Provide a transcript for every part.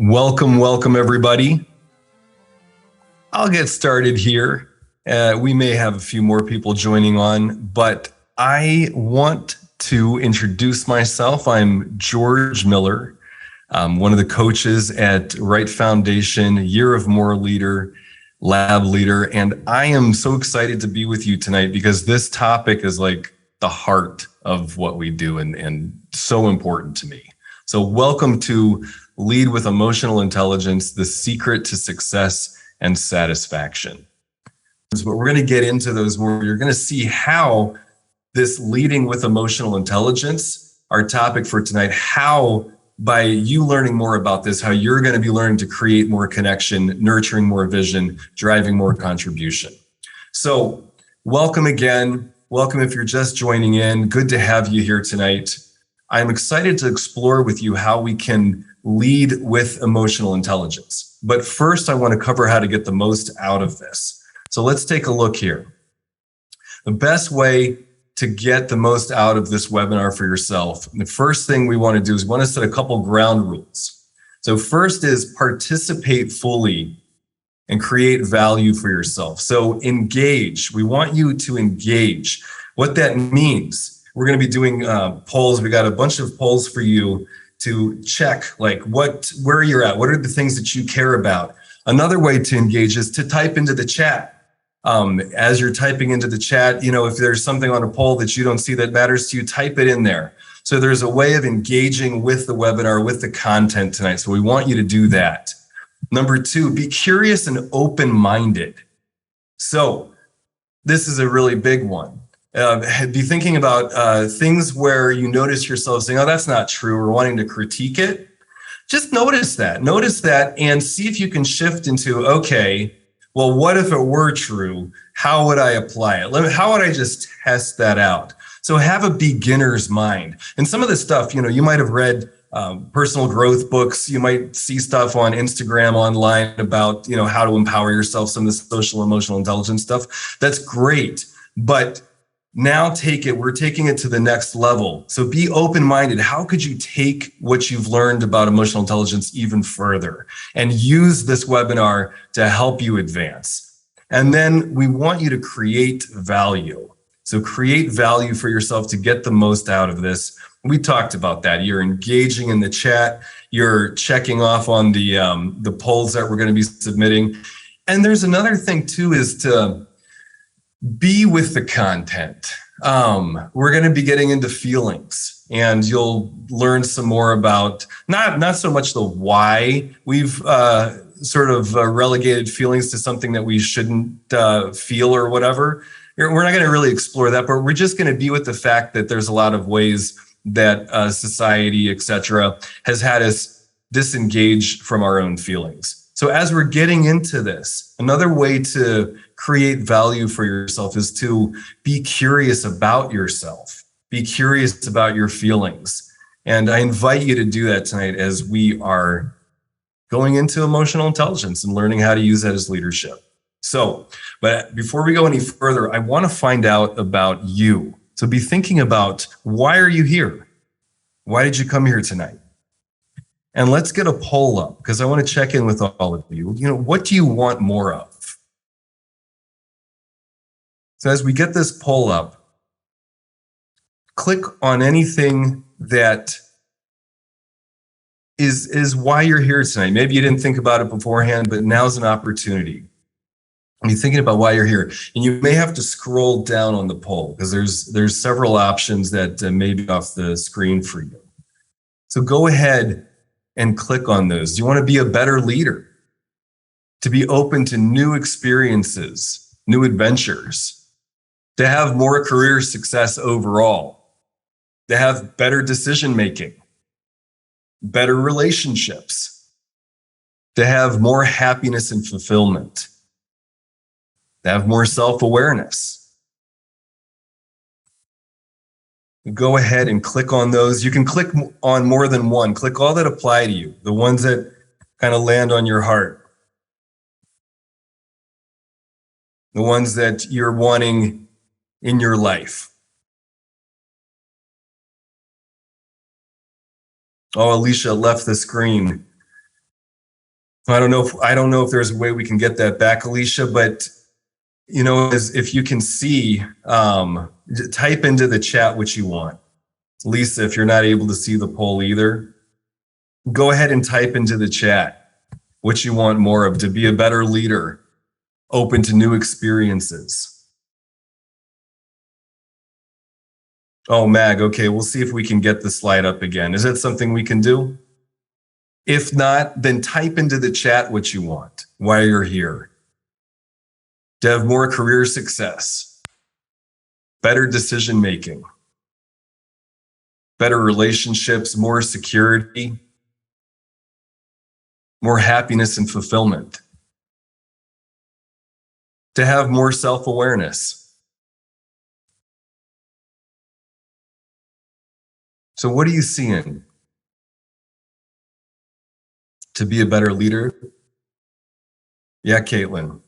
Welcome, everybody. I'll get started here. We may have a few more people joining on, but I want to introduce myself. I'm George Miller. I'm one of the coaches at Right Foundation, Year of Moral Leader, Lab Leader, and I am so excited to be with you tonight because this topic is like the heart of what we do and so important to me. So welcome to Lead with Emotional Intelligence, the secret to success and satisfaction. But we're going to get into those more. You're going to see how this leading with emotional intelligence, our topic for tonight, how by you learning more about this, how you're going to be learning to create more connection, nurturing more vision, driving more contribution. So welcome again. Welcome if you're just joining in. Good to have you here tonight. I'm excited to explore with you how we can lead with emotional intelligence. But first, I want to cover how to get the most out of this. So let's take a look here. The best way to get the most out of this webinar for yourself, the first thing we want to do is we want to set a couple ground rules. So first is participate fully and create value for yourself. So engage. We want you to engage. What that means, we're going to be doing polls. We got a bunch of polls for you to check, like where you're at. What are the things that you care about? Another way to engage is to type into the chat. As you're typing into the chat, if there's something on a poll that you don't see that matters to you, type it in there. So there's a way of engaging with the webinar, with the content tonight. So we want you to do that. Number two, be curious and open-minded. So this is a really big one. Be thinking about things where you notice yourself saying, oh, that's not true, or wanting to critique it. Just notice that and see if you can shift into, okay, well, what if it were true? How would I apply it? How would I just test that out? So have a beginner's mind. And some of this stuff, you might have read personal growth books. You might see stuff on Instagram, online about, how to empower yourself, some of the social emotional intelligence stuff. That's great. But now we're taking it to the next level. So be open-minded. How could you take what you've learned about emotional intelligence even further and use this webinar to help you advance? And then we want you to create value. So create value for yourself to get the most out of this. We talked about that. You're engaging in the chat. You're checking off on the polls that we're going to be submitting. And there's another thing too, is to be with the content. We're going to be getting into feelings, and you'll learn some more about not so much the why we've sort of relegated feelings to something that we shouldn't feel or whatever. We're not going to really explore that, but we're just going to be with the fact that there's a lot of ways that society, etc., has had us disengage from our own feelings. So as we're getting into this, another way to create value for yourself is to be curious about yourself, be curious about your feelings. And I invite you to do that tonight as we are going into emotional intelligence and learning how to use that as leadership. So, but before we go any further, I want to find out about you. So be thinking about, why are you here? Why did you come here tonight? And let's get a poll up, because I want to check in with all of you. What do you want more of? So as we get this poll up, click on anything that is why you're here tonight. Maybe you didn't think about it beforehand, but now's an opportunity. You're thinking about why you're here, and you may have to scroll down on the poll because there's several options that may be off the screen for you. So go ahead and click on those. Do you want to be a better leader? To be open to new experiences, new adventures, to have more career success overall, to have better decision making, better relationships, to have more happiness and fulfillment, to have more self-awareness. Go ahead and click on those. You can click on more than one. Click all that apply to you, the ones that kind of land on your heart, the ones that you're wanting in your life. Oh, Alicia left the screen. I don't know if there's a way we can get that back, Alicia, but if you can see, type into the chat what you want. Lisa, if you're not able to see the poll either, go ahead and type into the chat what you want more of: to be a better leader, open to new experiences. Oh, Mag, okay, we'll see if we can get the slide up again. Is that something we can do? If not, then type into the chat what you want while you're here. To have more career success, better decision making, better relationships, more security, more happiness and fulfillment. To have more self-awareness. So what are you seeing? To be a better leader? Yeah, Caitlin.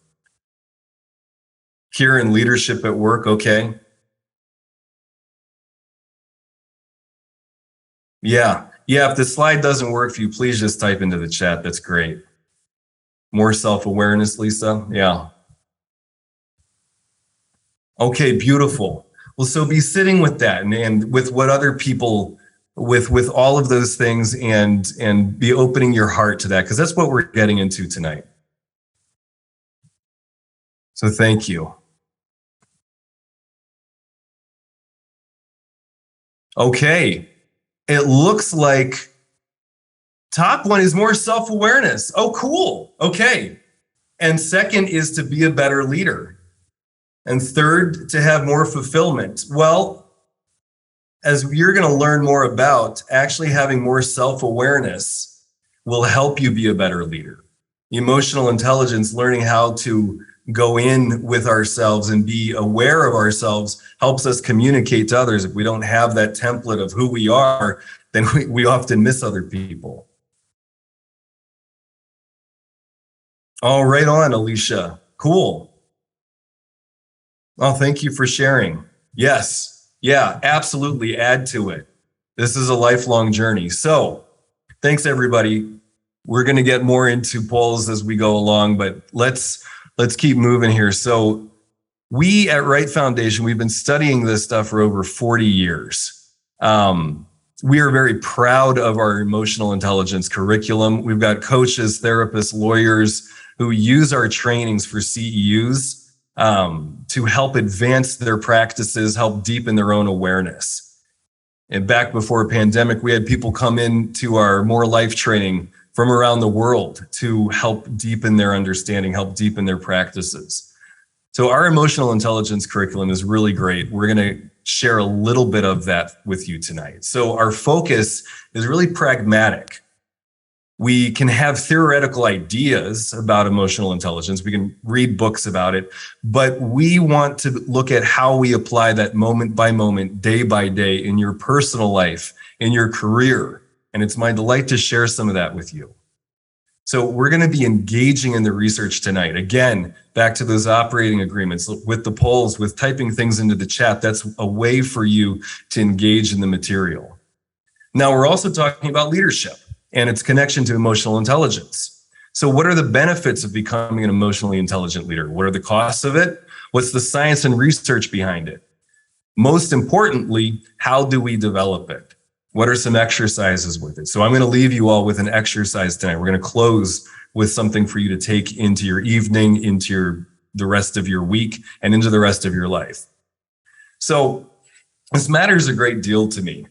Kieran, leadership at work, okay. Yeah, if the slide doesn't work for you, please just type into the chat. That's great. More self-awareness, Lisa? Yeah. Okay, beautiful. Well, so be sitting with that and with what other people, with all of those things, and be opening your heart to that, because that's what we're getting into tonight. So thank you. Okay, it looks like top one is more self-awareness. Oh, cool. Okay. And second is to be a better leader. And third, to have more fulfillment. Well, as you're going to learn more about, actually having more self-awareness will help you be a better leader. Emotional intelligence, learning how to go in with ourselves and be aware of ourselves, helps us communicate to others. If we don't have that template of who we are, then we often miss other people. Oh, right on, Alicia. Cool. Oh, thank you for sharing. Yes. Yeah, absolutely. Add to it. This is a lifelong journey. So thanks, everybody. We're going to get more into polls as we go along, but let's keep moving here. So we at Right Foundation, we've been studying this stuff for over 40 years. We are very proud of our emotional intelligence curriculum. We've got coaches, therapists, lawyers who use our trainings for CEUs to help advance their practices, help deepen their own awareness. And back before a pandemic, we had people come into our More Life training from around the world to help deepen their understanding, help deepen their practices. So our emotional intelligence curriculum is really great. We're going to share a little bit of that with you tonight. So our focus is really pragmatic. We can have theoretical ideas about emotional intelligence. We can read books about it, but we want to look at how we apply that moment by moment, day by day in your personal life, in your career. And it's my delight to share some of that with you. So we're going to be engaging in the research tonight. Again, back to those operating agreements with the polls, with typing things into the chat. That's a way for you to engage in the material. Now, we're also talking about leadership and its connection to emotional intelligence. So what are the benefits of becoming an emotionally intelligent leader? What are the costs of it? What's the science and research behind it? Most importantly, how do we develop it? What are some exercises with it? So I'm going to leave you all with an exercise tonight. We're going to close with something for you to take into your evening, into the rest of your week, and into the rest of your life. So this matters a great deal to me.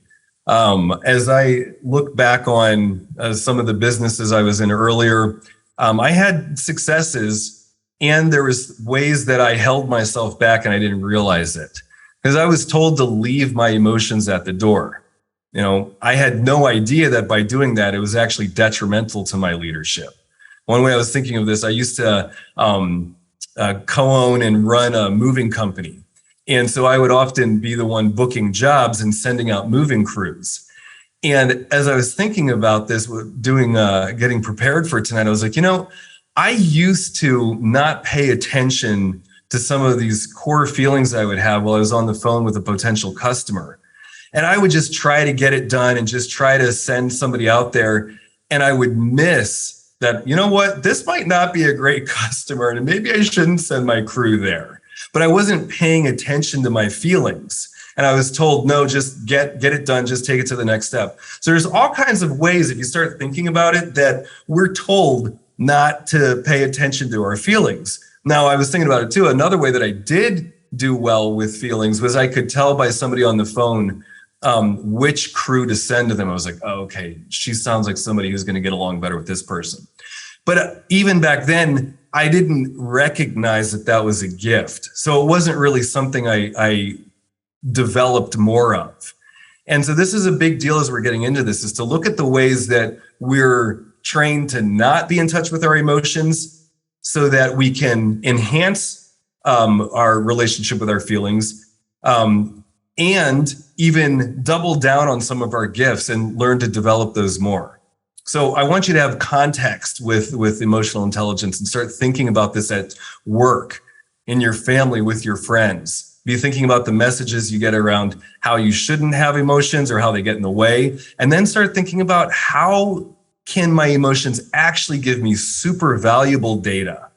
As I look back on some of the businesses I was in earlier, I had successes, and there was ways that I held myself back and I didn't realize it because I was told to leave my emotions at the door. I had no idea that by doing that, it was actually detrimental to my leadership. One way I was thinking of this, I used to co-own and run a moving company. And so I would often be the one booking jobs and sending out moving crews. And as I was thinking about this, getting prepared for tonight, I was like, I used to not pay attention to some of these core feelings I would have while I was on the phone with a potential customer. And I would just try to get it done and just try to send somebody out there. And I would miss that, you know what, this might not be a great customer and maybe I shouldn't send my crew there. But I wasn't paying attention to my feelings. And I was told, no, just get it done. Just take it to the next step. So there's all kinds of ways, if you start thinking about it, that we're told not to pay attention to our feelings. Now, I was thinking about it too. Another way that I did do well with feelings was I could tell by somebody on the phone which crew to send to them. I was like, oh, okay, she sounds like somebody who's going to get along better with this person. But even back then, I didn't recognize that that was a gift. So it wasn't really something I developed more of. And so this is a big deal as we're getting into this, is to look at the ways that we're trained to not be in touch with our emotions so that we can enhance our relationship with our feelings, and even double down on some of our gifts and learn to develop those more. So I want you to have context with emotional intelligence and start thinking about this at work, in your family, with your friends. Be thinking about the messages you get around how you shouldn't have emotions or how they get in the way. And then start thinking about, how can my emotions actually give me super valuable data?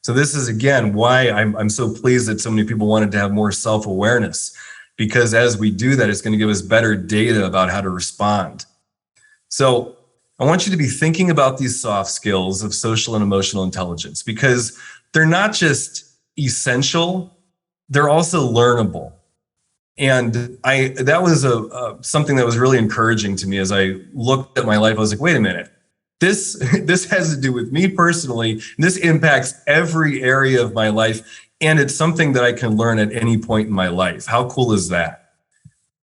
So this is, again, why I'm so pleased that so many people wanted to have more self-awareness, because as we do that, it's going to give us better data about how to respond. So I want you to be thinking about these soft skills of social and emotional intelligence, because they're not just essential, they're also learnable. And that was something that was really encouraging to me as I looked at my life. I was like, wait a minute, this has to do with me personally. This impacts every area of my life. And it's something that I can learn at any point in my life. How cool is that?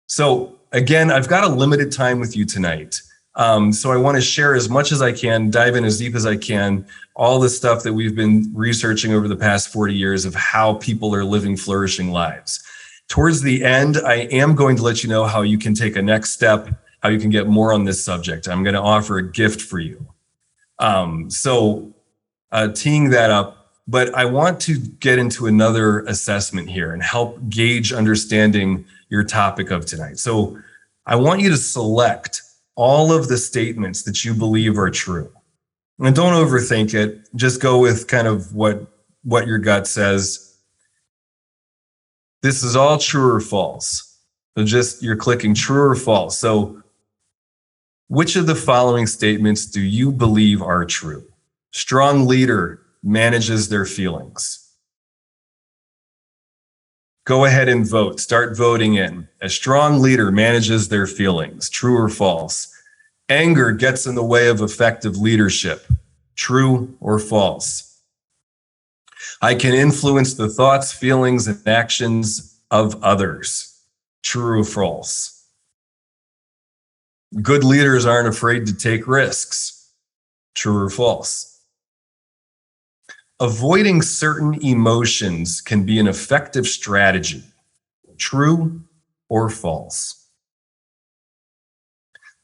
So again, I've got a limited time with you tonight. So I want to share as much as I can, dive in as deep as I can, all the stuff that we've been researching over the past 40 years of how people are living flourishing lives. Towards the end, I am going to let you know how you can take a next step, how you can get more on this subject. I'm going to offer a gift for you. Teeing that up, but I want to get into another assessment here and help gauge understanding your topic of tonight. So I want you to select all of the statements that you believe are true. And don't overthink it. Just go with kind of what your gut says. This is all true or false. So just, you're clicking true or false. So which of the following statements do you believe are true? Strong leader manages their feelings. Go ahead and vote. Start voting in. A strong leader manages their feelings. True or false? Anger gets in the way of effective leadership. True or false? I can influence the thoughts, feelings, and actions of others. True or false? Good leaders aren't afraid to take risks. True or false? Avoiding certain emotions can be an effective strategy. True or false?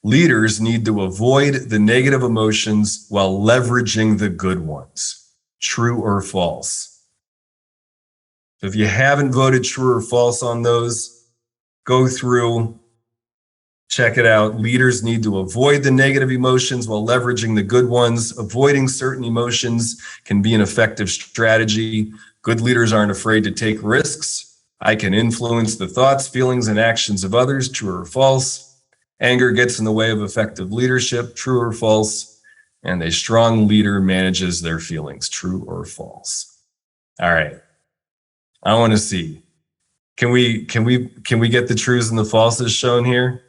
Leaders need to avoid the negative emotions while leveraging the good ones. True or false? So if you haven't voted true or false on those, go through, check it out. Leaders need to avoid the negative emotions while leveraging the good ones. Avoiding certain emotions can be an effective strategy. Good leaders aren't afraid to take risks. I can influence the thoughts, feelings, and actions of others. True or false? Anger gets in the way of effective leadership. True or false? And a strong leader manages their feelings. True or false? All right. I want to see. Can we get the truths and the falses shown here?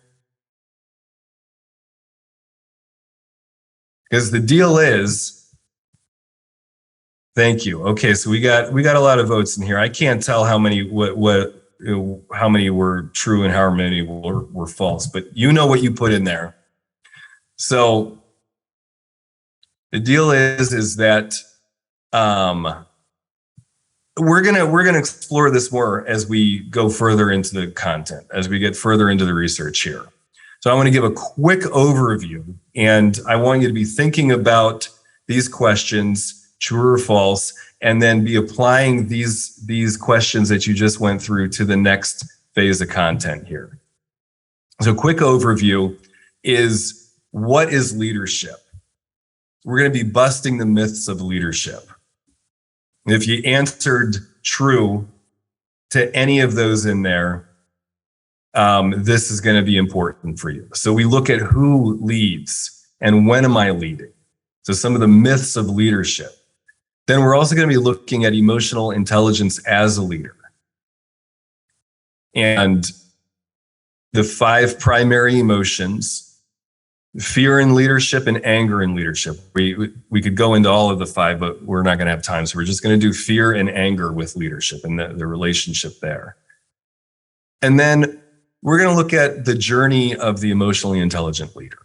Because the deal is, thank you. Okay, so we got a lot of votes in here. I can't tell how many how many were true and how many were false, but you know what you put in there. So the deal is that we're gonna explore this more as we go further into the content, as we get further into the research here. So I want to give a quick overview, and I want you to be thinking about these questions, true or false, and then be applying these questions that you just went through to the next phase of content here. So quick overview is, what is leadership? we're going to be busting the myths of leadership. If you answered true to any of those in there, this is going to be important for you. So we look at who leads and when am I leading? So some of the myths of leadership. Then we're also going to be looking at emotional intelligence as a leader. And the 5 primary emotions: fear in leadership and anger in leadership. We could go into all of the 5, but we're not going to have time. So we're just going to do fear and anger with leadership and the relationship there. And then we're going to look at the journey of the emotionally intelligent leader.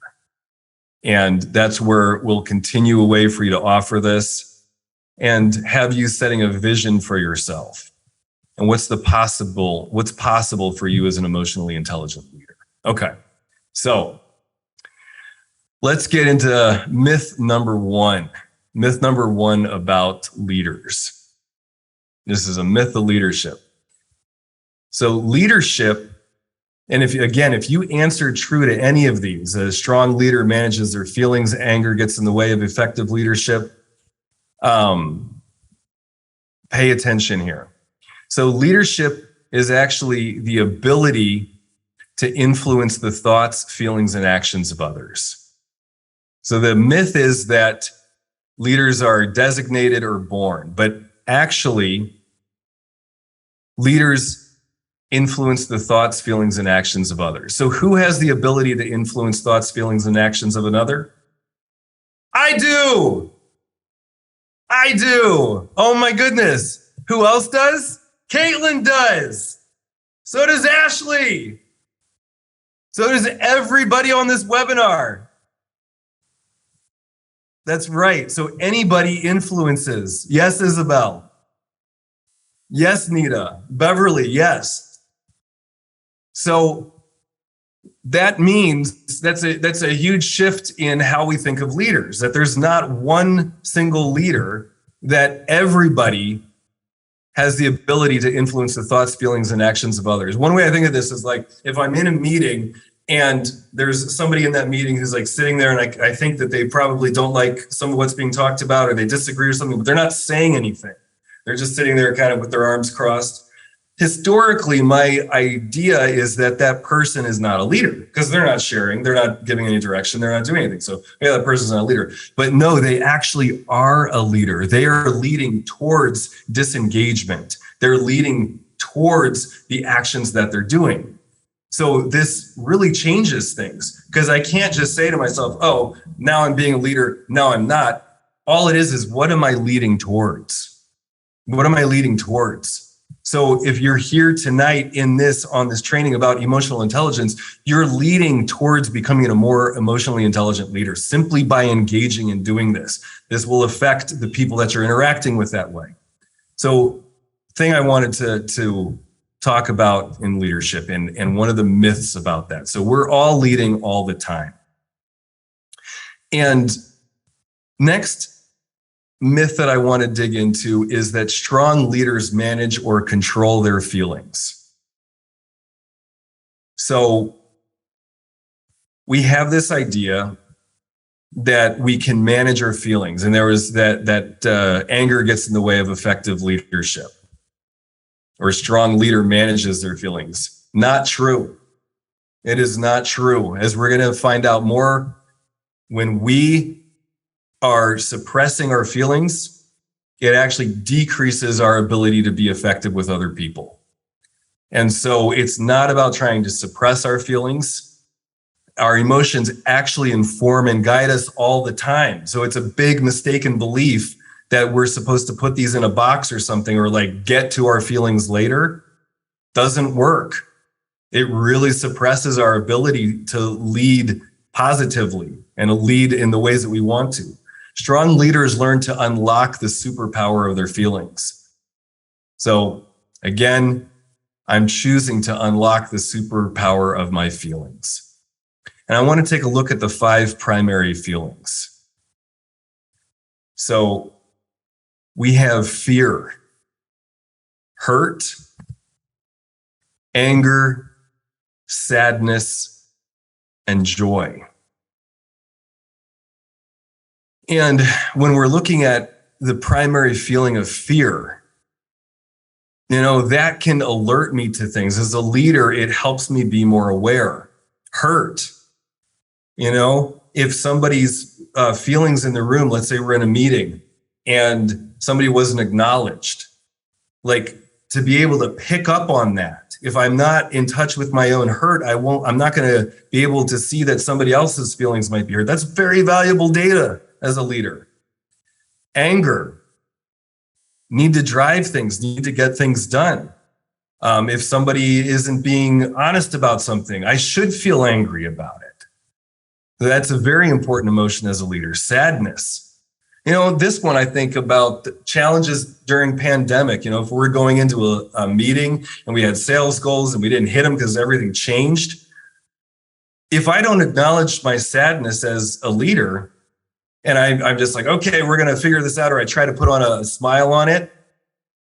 And that's where we'll continue a way for you to offer this and have you setting a vision for yourself. And what's possible for you as an emotionally intelligent leader. Okay, so let's get into myth number 1. Myth number 1 about leaders. This is a myth of leadership. So leadership, and if you answer true to any of these, a strong leader manages their feelings, anger gets in the way of effective leadership, pay attention here. So leadership is actually the ability to influence the thoughts, feelings, and actions of others. So the myth is that leaders are designated or born, but actually leaders influence the thoughts, feelings, and actions of others. So who has the ability to influence thoughts, feelings, and actions of another? I do. Oh my goodness. Who else does? Caitlin does. So does Ashley. So does everybody on this webinar. That's right. So anybody influences. Yes, Isabel. Yes, Nita. Beverly, yes. So that means that's a huge shift in how we think of leaders, that there's not one single leader, that everybody has the ability to influence the thoughts, feelings, and actions of others. One way I think of this is like if I'm in a meeting and there's somebody in that meeting who's like sitting there and I think that they probably don't like some of what's being talked about or they disagree or something, but they're not saying anything. They're just sitting there kind of with their arms crossed. Historically, my idea is that that person is not a leader because they're not sharing, they're not giving any direction, they're not doing anything. So yeah, that person's not a leader. But no, they actually are a leader. They are leading towards disengagement. They're leading towards the actions that they're doing. So this really changes things because I can't just say to myself, oh, now I'm being a leader, now I'm not. All it is what am I leading towards? What am I leading towards? So if you're here tonight on this training about emotional intelligence, you're leading towards becoming a more emotionally intelligent leader simply by engaging in doing this. This will affect the people that you're interacting with that way. So thing I wanted to talk about in leadership and one of the myths about that. So we're all leading all the time. And next myth that I want to dig into is that strong leaders manage or control their feelings. So we have this idea that we can manage our feelings, and there was that anger gets in the way of effective leadership, or a strong leader manages their feelings. Not true. It is not true. As we're going to find out more, when we are suppressing our feelings, it actually decreases our ability to be effective with other people. And so it's not about trying to suppress our feelings. Our emotions actually inform and guide us all the time. So it's a big mistaken belief that we're supposed to put these in a box or something, or like get to our feelings later. Doesn't work. It really suppresses our ability to lead positively and lead in the ways that we want to. Strong leaders learn to unlock the superpower of their feelings. So again, I'm choosing to unlock the superpower of my feelings. And I want to take a look at the 5 primary feelings. So we have fear, hurt, anger, sadness, and joy. And when we're looking at the primary feeling of fear, that can alert me to things. As a leader, it helps me be more aware. Hurt. If somebody's feelings in the room, let's say we're in a meeting and somebody wasn't acknowledged, like to be able to pick up on that. If I'm not in touch with my own hurt, I'm not going to be able to see that somebody else's feelings might be hurt. That's very valuable data as a leader. Anger, need to drive things, need to get things done. If somebody isn't being honest about something, I should feel angry about it. That's a very important emotion as a leader. Sadness. This one I think about challenges during pandemic. If we're going into a meeting and we had sales goals and we didn't hit them because everything changed. If I don't acknowledge my sadness as a leader and I'm just like, okay, we're going to figure this out, or I try to put on a smile on it,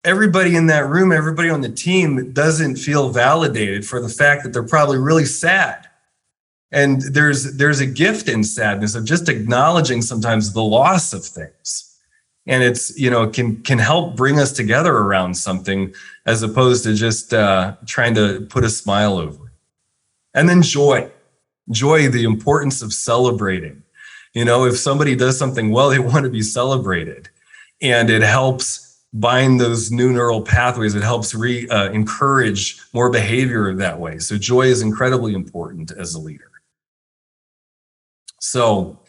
everybody in that room, everybody on the team doesn't feel validated for the fact that they're probably really sad. And there's a gift in sadness of just acknowledging sometimes the loss of things. And it's, can help bring us together around something as opposed to just trying to put a smile over it. And then joy, the importance of celebrating. If somebody does something well, they want to be celebrated. And it helps bind those new neural pathways. It helps encourage more behavior that way. So joy is incredibly important as a leader. So,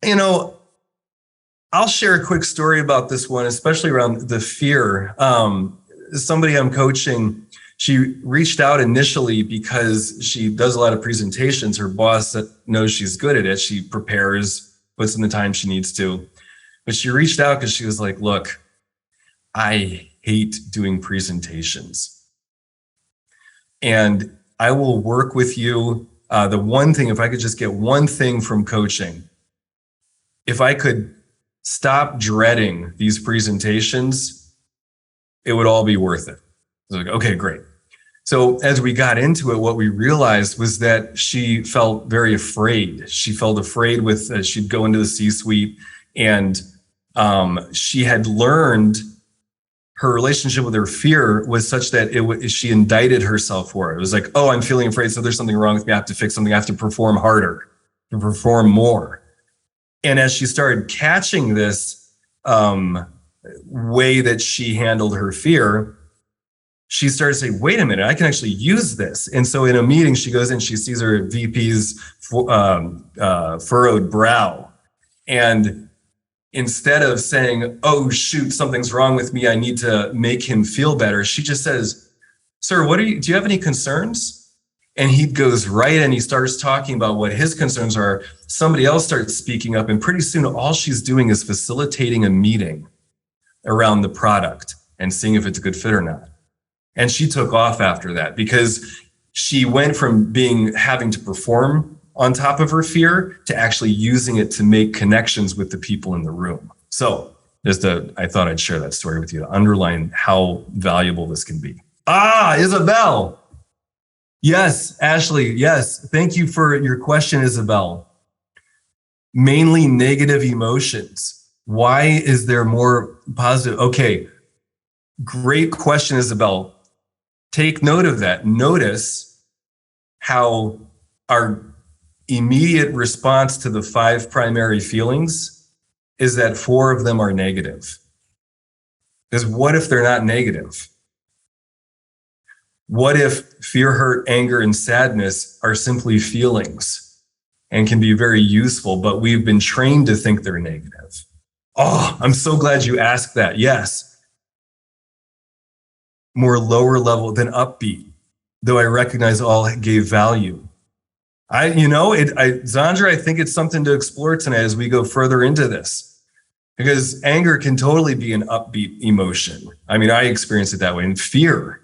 I'll share a quick story about this one, especially around the fear. Somebody I'm coaching, she reached out initially because she does a lot of presentations. Her boss knows she's good at it. She prepares, puts in the time she needs to. But she reached out because she was like, look, I hate doing presentations. And I will work with you. The one thing, if I could just get one thing from coaching, if I could stop dreading these presentations, it would all be worth it. I was like, okay, great. So as we got into it, what we realized was that she felt very afraid. She felt afraid she'd go into the C-suite, and she had learned her relationship with her fear was such that she indicted herself for it. It was like, oh, I'm feeling afraid, so there's something wrong with me. I have to fix something. I have to perform harder, to perform more. And as she started catching this way that she handled her fear, she started to say, wait a minute, I can actually use this. And so in a meeting, she goes in, she sees her VP's furrowed brow. And instead of saying, oh, shoot, something's wrong with me, I need to make him feel better, she just says, sir, do you have any concerns? And he goes right and he starts talking about what his concerns are. Somebody else starts speaking up, and pretty soon all she's doing is facilitating a meeting around the product and seeing if it's a good fit or not. And she took off after that because she went from having to perform on top of her fear to actually using it to make connections with the people in the room. So I thought I'd share that story with you to underline how valuable this can be. Isabel. Yes, Ashley. Yes. Thank you for your question, Isabel. Mainly negative emotions. Why is there more positive? Okay. Great question, Isabel. Take note of that. Notice how our immediate response to the 5 primary feelings is that 4 of them are negative. Because what if they're not negative? What if fear, hurt, anger, and sadness are simply feelings and can be very useful, but we've been trained to think they're negative? Oh, I'm so glad you asked that. Yes. More lower level than upbeat, though I recognize all gave value. Zandra, I think it's something to explore tonight as we go further into this, because anger can totally be an upbeat emotion. I mean, I experience it that way, and fear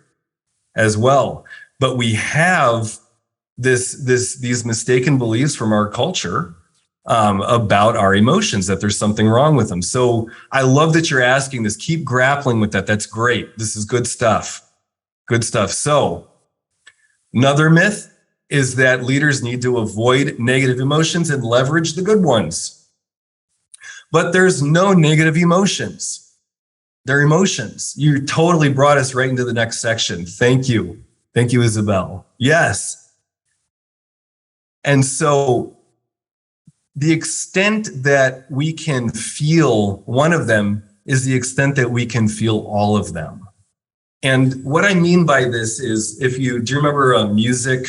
as well. But we have these mistaken beliefs from our culture about our emotions, that there's something wrong with them. So I love that you're asking this. Keep grappling with that. That's great. This is good stuff. Good stuff. So another myth is that leaders need to avoid negative emotions and leverage the good ones. But there's no negative emotions. They're emotions. You totally brought us right into the next section. Thank you. Thank you, Isabel. Yes. And so the extent that we can feel one of them is the extent that we can feel all of them. And what I mean by this is, do you remember music?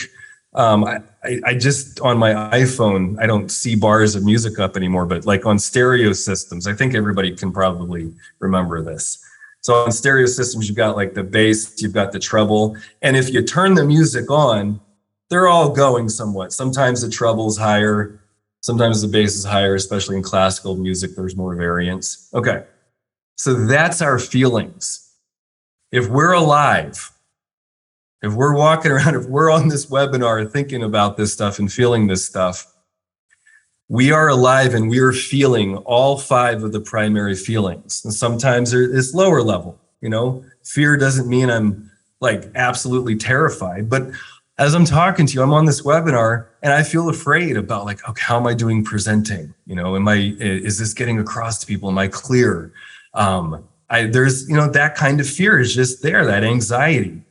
I just, on my iPhone, I don't see bars of music up anymore, but like on stereo systems, I think everybody can probably remember this. So on stereo systems, you've got like the bass, you've got the treble. And if you turn the music on, they're all going somewhat. Sometimes the treble's higher, sometimes the bass is higher, especially in classical music, there's more variance. Okay, so that's our feelings. If we're alive, if we're walking around, if we're on this webinar thinking about this stuff and feeling this stuff, we are alive and we are feeling all 5 of the primary feelings. And sometimes it's lower level, fear doesn't mean I'm like absolutely terrified, but as I'm talking to you, I'm on this webinar and I feel afraid about like, okay, how am I doing presenting? Is this getting across to people? Am I clear? There's, that kind of fear is just there, that anxiety.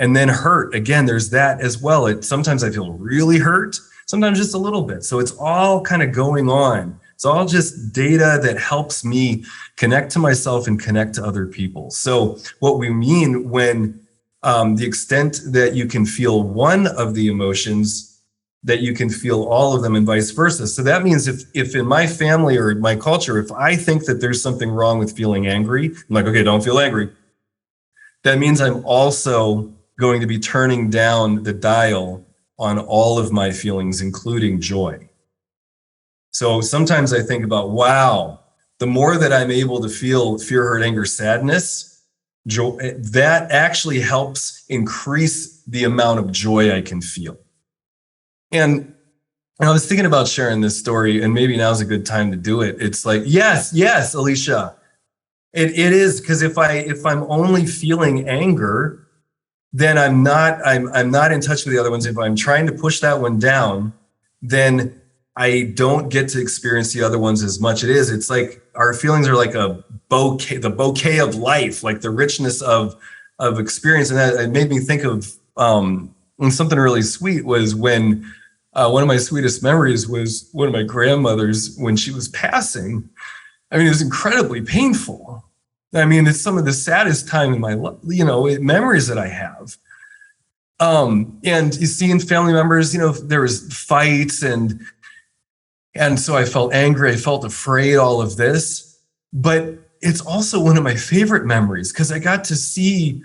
And then hurt, again, there's that as well. Sometimes I feel really hurt, sometimes just a little bit. So it's all kind of going on. It's all just data that helps me connect to myself and connect to other people. So what we mean when the extent that you can feel one of the emotions, that you can feel all of them and vice versa. So that means if in my family or my culture, if I think that there's something wrong with feeling angry, I'm like, okay, don't feel angry. That means I'm also going to be turning down the dial on all of my feelings, including joy. So sometimes I think about, wow, the more that I'm able to feel fear, hurt, anger, sadness, joy, that actually helps increase the amount of joy I can feel. And I was thinking about sharing this story, and maybe now's a good time to do it. It's like, yes, Alicia, it is, because if I'm only feeling anger, then I'm not in touch with the other ones. If I'm trying to push that one down, then I don't get to experience the other ones as much. It's like our feelings are like a bouquet, the bouquet of life, like the richness of experience. And that it made me think of something really sweet was when one of my sweetest memories was one of my grandmothers when she was passing. I mean, it was incredibly painful. I mean, it's some of the saddest time in my life, memories that I have. And you see in family members, there was fights and so I felt angry, I felt afraid, all of this. But it's also one of my favorite memories because I got to see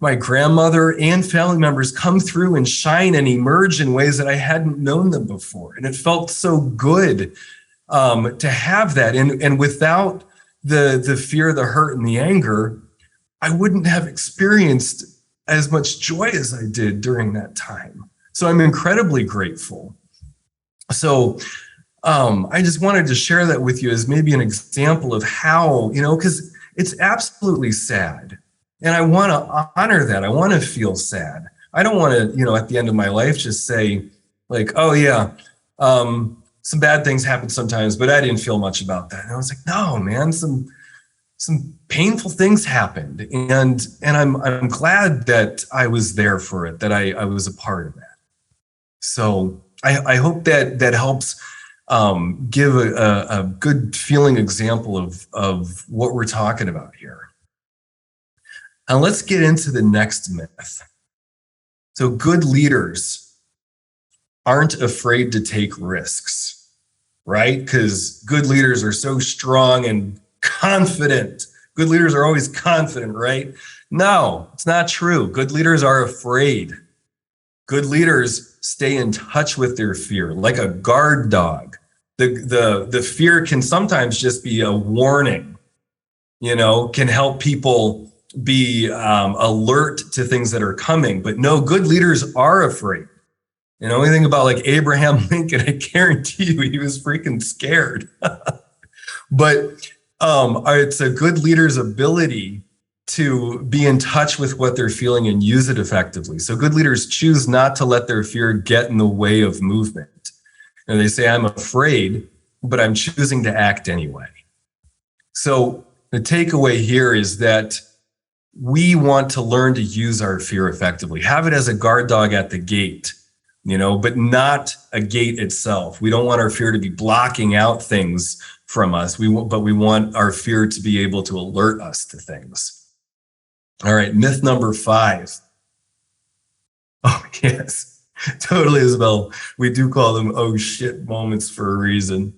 my grandmother and family members come through and shine and emerge in ways that I hadn't known them before. And it felt so good to have that. And without the fear, the hurt, and the anger, I wouldn't have experienced as much joy as I did during that time. So I'm incredibly grateful. So I just wanted to share that with you as maybe an example of how, because it's absolutely sad. And I want to honor that. I want to feel sad. I don't want to, at the end of my life, just say like, oh yeah, some bad things happen sometimes, but I didn't feel much about that. And I was like, no, man, some painful things happened. And I'm glad that I was there for it, that I was a part of that. So I hope that helps give a good feeling example of what we're talking about here. And let's get into the next myth. So good leaders aren't afraid to take risks. Right? Because good leaders are so strong and confident. Good leaders are always confident, right? No, it's not true. Good leaders are afraid. Good leaders stay in touch with their fear, like a guard dog. The fear can sometimes just be a warning, can help people be alert to things that are coming. But no, good leaders are afraid. Anything about like Abraham Lincoln, I guarantee you he was freaking scared. But it's a good leader's ability to be in touch with what they're feeling and use it effectively. So good leaders choose not to let their fear get in the way of movement. And they say, I'm afraid, but I'm choosing to act anyway. So the takeaway here is that we want to learn to use our fear effectively, have it as a guard dog at the gate, but not a gate itself. We don't want our fear to be blocking out things from us. But we want our fear to be able to alert us to things. All right, myth number 5. Oh, yes, totally, Isabel. We do call them oh shit moments for a reason.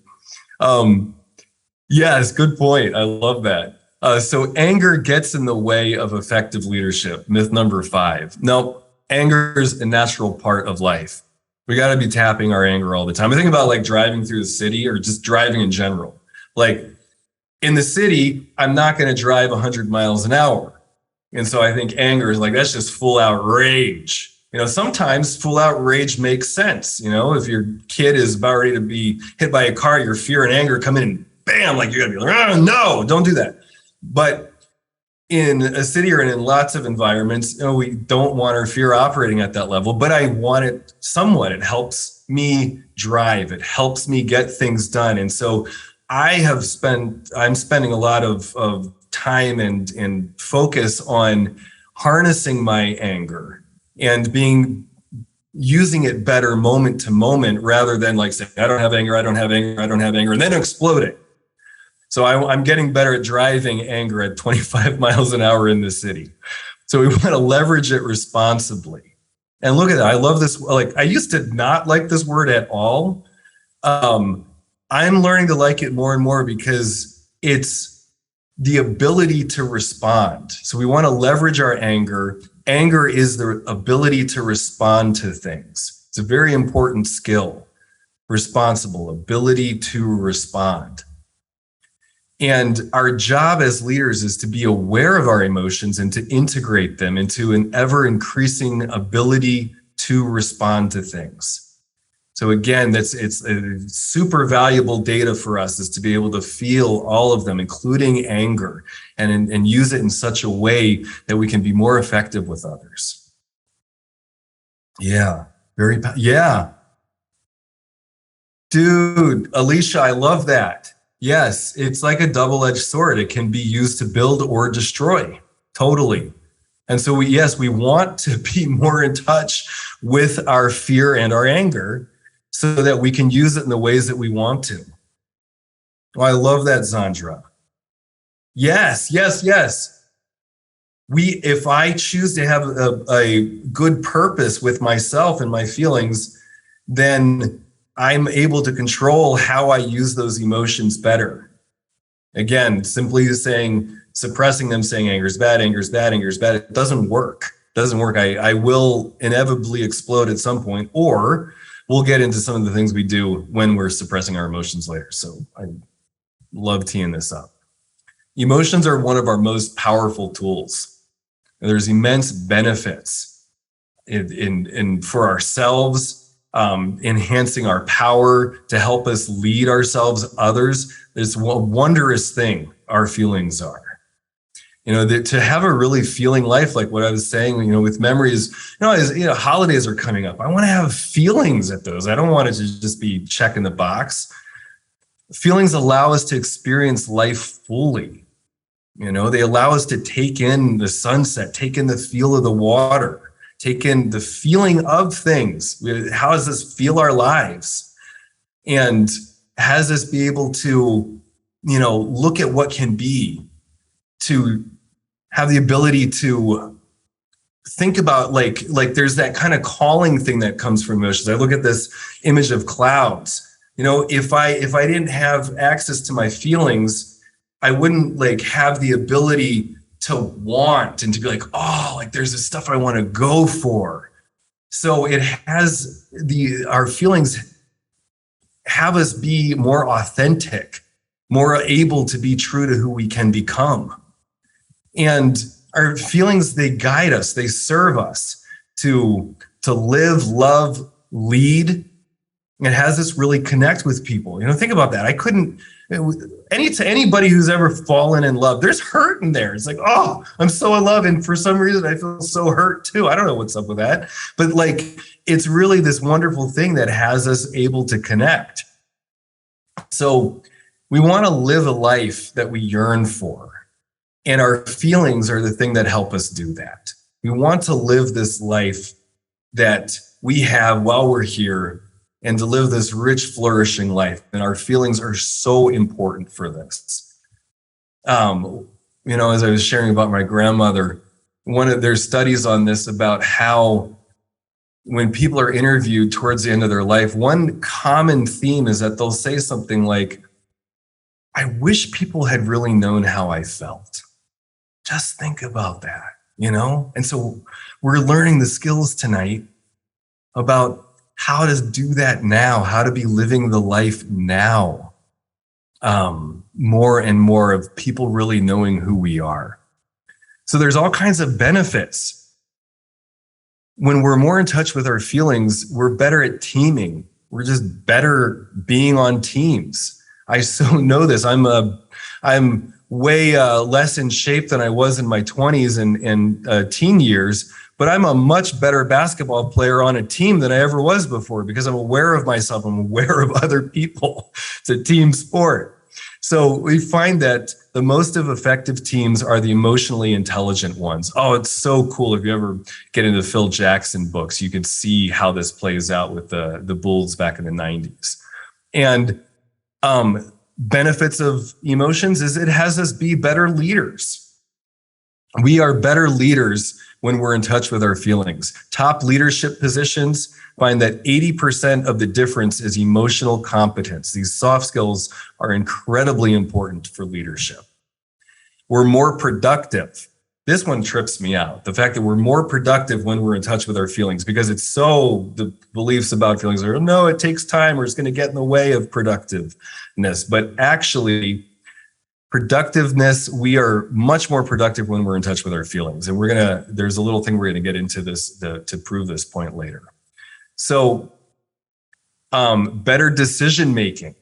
Yes, good point. I love that. So anger gets in the way of effective leadership. Myth number 5. No, anger is a natural part of life. We got to be tapping our anger all the time. I think about like driving through the city or just driving in general. Like in the city, I'm not going to drive 100 miles an hour. And so I think anger is like, that's just full out rage. Sometimes full out rage makes sense. If your kid is about ready to be hit by a car, your fear and anger come in and bam, like you're gonna be like, oh, no, don't do that. But in a city or in lots of environments, we don't want our fear operating at that level, but I want it somewhat. It helps me drive. It helps me get things done. And so I'm spending a lot of time and focus on harnessing my anger and using it better moment to moment rather than like saying, I don't have anger, and then exploding. So I'm getting better at driving anger at 25 miles an hour in the city. So we want to leverage it responsibly. And look at that. I love this. Like, I used to not like this word at all. I'm learning to like it more and more because it's the ability to respond. So we want to leverage our anger. Anger is the ability to respond to things. It's a very important skill. Responsible ability to respond. And our job as leaders is to be aware of our emotions and to integrate them into an ever increasing ability to respond to things. So again, it's a super valuable data for us is to be able to feel all of them, including anger, and use it in such a way that we can be more effective with others. Yeah, yeah. Dude, Alicia, I love that. Yes, it's like a double-edged sword. It can be used to build or destroy. Totally. And so we want to be more in touch with our fear and our anger so that we can use it in the ways that we want to. Oh, I love that, Zandra. Yes. If I choose to have a good purpose with myself and my feelings, then I'm able to control how I use those emotions better. Again, simply suppressing them, saying anger is bad, it doesn't work. I will inevitably explode at some point, or we'll get into some of the things we do when we're suppressing our emotions later. So I love teeing this up. Emotions are one of our most powerful tools. There's immense benefits in for ourselves, enhancing our power to help us lead ourselves, others. It's a wondrous thing our feelings are. To have a really feeling life, like what I was saying, with memories, as holidays are coming up, I want to have feelings at those. I don't want it to just be checking the box. Feelings allow us to experience life fully. They allow us to take in the sunset, take in the feel of the water, take in the feeling of things. How does this feel our lives? And has us be able to, look at what can be, to have the ability to think about like there's that kind of calling thing that comes from emotions. I look at this image of clouds. If I didn't have access to my feelings, I wouldn't have the ability to want and to be like, oh, there's this stuff I want to go for. So it has our feelings have us be more authentic, more able to be true to who we can become. And our feelings, they guide us, they serve us to live, love, lead. It has us really connect with people. Think about that. I couldn't, to anybody who's ever fallen in love, there's hurt in there. It's like, oh, I'm so in love. And for some reason, I feel so hurt too. I don't know what's up with that. But it's really this wonderful thing that has us able to connect. So We want to live a life that we yearn for. And our feelings are the thing that help us do that. We want to live this life that we have while we're here and to live this rich, flourishing life. And our feelings are so important for this. As I was sharing about my grandmother, there's studies on this about how when people are interviewed towards the end of their life, one common theme is that they'll say something like, I wish people had really known how I felt. Just think about that, And so we're learning the skills tonight about how to do that now, how to be living the life now. More and more of people really knowing who we are. So there's all kinds of benefits. When we're more in touch with our feelings, we're better at teaming. We're just better being on teams. I so know this. I'm way less in shape than I was in my 20s and teen years, but I'm a much better basketball player on a team than I ever was before because I'm aware of myself. I'm aware of other people. It's a team sport. So we find that the most effective teams are the emotionally intelligent ones. Oh, it's so cool. If you ever get into Phil Jackson books, you can see how this plays out with the Bulls back in the 90s. And benefits of emotions is it has us be better leaders. We are better leaders when we're in touch with our feelings. Top leadership positions find that 80% of the difference is emotional competence. These soft skills are incredibly important for leadership. We're more productive. This one trips me out. The fact that we're more productive when we're in touch with our feelings, because the beliefs about feelings are, no, it takes time or it's going to get in the way of productiveness. But actually, productiveness, we are much more productive when we're in touch with our feelings. And there's a little thing we're going to get into this to prove this point later. So better decision making.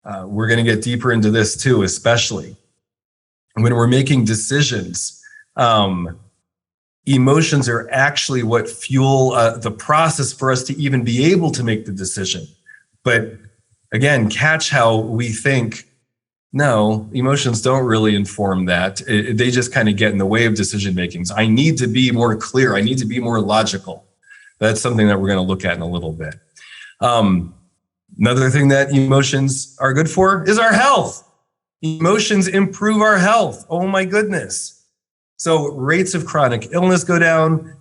We're going to get deeper into this too, especially when we're making decisions. Emotions are actually what fuel the process for us to even be able to make the decision. But again, catch how we think, no, emotions don't really inform that. They just kind of get in the way of decision makings. I need to be more clear. I need to be more logical. That's something that we're going to look at in a little bit. Another thing that emotions are good for is our health. Emotions improve our health. Oh my goodness. So rates of chronic illness go down,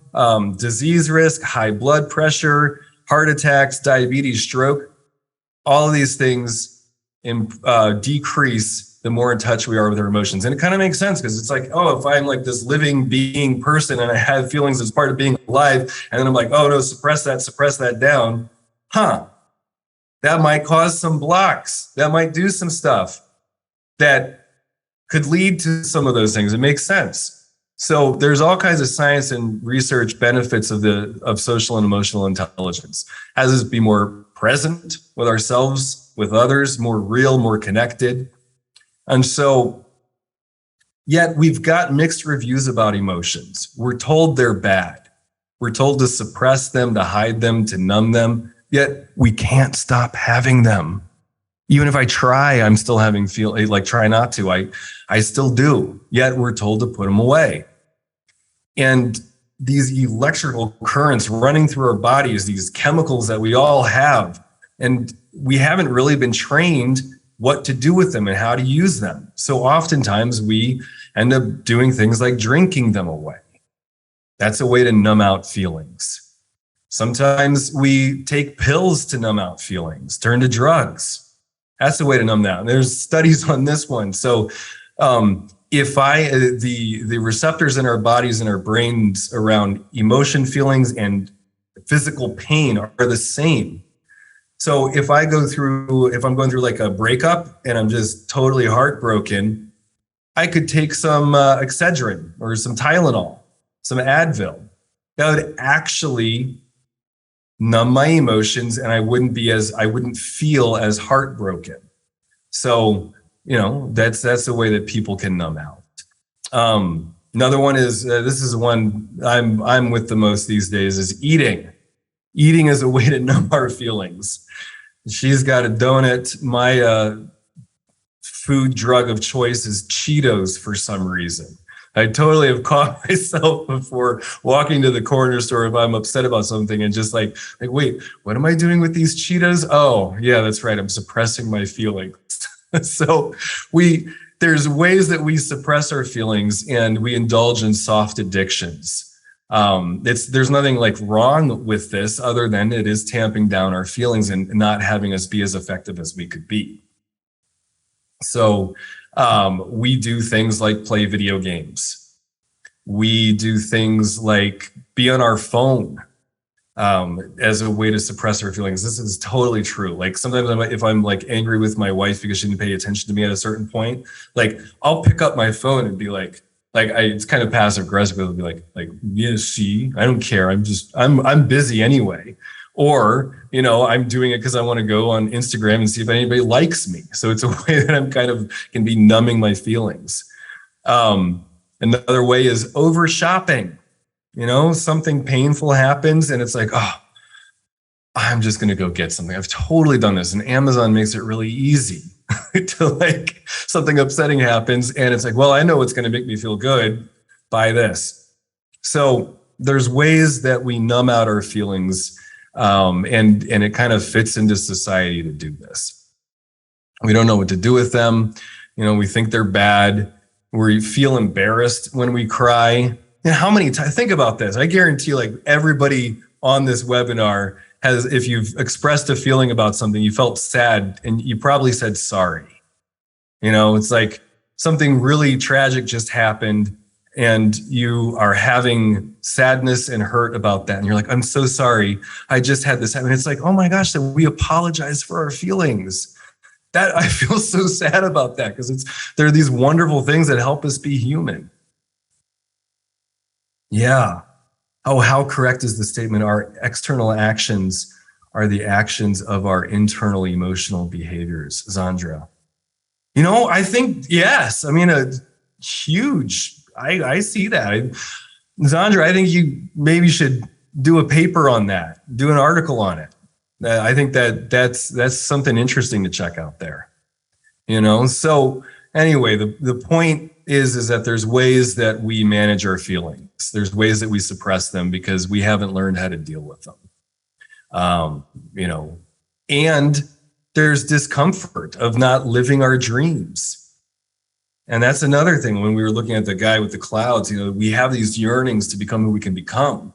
disease risk, high blood pressure, heart attacks, diabetes, stroke. All of these things decrease the more in touch we are with our emotions. And it kind of makes sense because it's like, oh, if I'm like this living being person and I have feelings as part of being alive, and then I'm like, oh no, suppress that down. That might cause some blocks. That might do some stuff that could lead to some of those things. It makes sense. So there's all kinds of science and research benefits of social and emotional intelligence. Has us be more present with ourselves, with others, more real, more connected. And so, yet we've got mixed reviews about emotions. We're told they're bad. We're told to suppress them, to hide them, to numb them, yet we can't stop having them. Even if I try, I'm still try not to. I still do, yet we're told to put them away. And these electrical currents running through our bodies, these chemicals that we all have, and we haven't really been trained what to do with them and how to use them. So oftentimes we end up doing things like drinking them away. That's a way to numb out feelings. Sometimes we take pills to numb out feelings, turn to drugs. That's the way to numb that. And there's studies on this one. So if the receptors in our bodies and our brains around emotion, feelings, and physical pain are the same. So if I'm going through like a breakup and I'm just totally heartbroken, I could take some Excedrin or some Tylenol, some Advil. That would actually numb my emotions, and I wouldn't feel as heartbroken. So, that's the way that people can numb out. Another one is this is one I'm with the most these days is eating. Eating is a way to numb our feelings. She's got a donut. food drug of choice is Cheetos for some reason. I totally have caught myself before walking to the corner store if I'm upset about something and just like, wait, what am I doing with these Cheetos? Oh, yeah, that's right. I'm suppressing my feelings. So there's ways that we suppress our feelings and we indulge in soft addictions. There's nothing like wrong with this other than it is tamping down our feelings and not having us be as effective as we could be. So we do things like play video games. We do things like be on our phone as a way to suppress our feelings. This is totally true. Like sometimes if I'm like angry with my wife because she didn't pay attention to me at a certain point, like I'll pick up my phone and be like it's kind of passive aggressive. It'll be like, yeah, see, I don't care. I'm busy anyway. Or, I'm doing it because I want to go on Instagram and see if anybody likes me. So it's a way that I'm kind of can be numbing my feelings. Another way is over shopping. Something painful happens and it's like, oh, I'm just going to go get something. I've totally done this. And Amazon makes it really easy to like something upsetting happens. And it's like, well, I know what's going to make me feel good. Buy this. So there's ways that we numb out our feelings. And it kind of fits into society to do this. We don't know what to do with them. We think they're bad. We feel embarrassed when we cry. And how many times, think about this. I guarantee you, like everybody on this webinar has, if you've expressed a feeling about something, you felt sad and you probably said sorry. It's like something really tragic just happened and you are having sadness and hurt about that. And you're like, I'm so sorry. I just had this happen. It's like, oh my gosh, that we apologize for our feelings. That I feel so sad about that because there are these wonderful things that help us be human. Yeah. Oh, how correct is the statement? Our external actions are the actions of our internal emotional behaviors, Zandra. I think, yes. I mean, a huge, I see that. Zandra, I think you maybe should do a paper on that, do an article on it. I think that's something interesting to check out there. So anyway, the point is that there's ways that we manage our feelings. There's ways that we suppress them because we haven't learned how to deal with them. And there's discomfort of not living our dreams. And that's another thing. When we were looking at the guy with the clouds, we have these yearnings to become who we can become.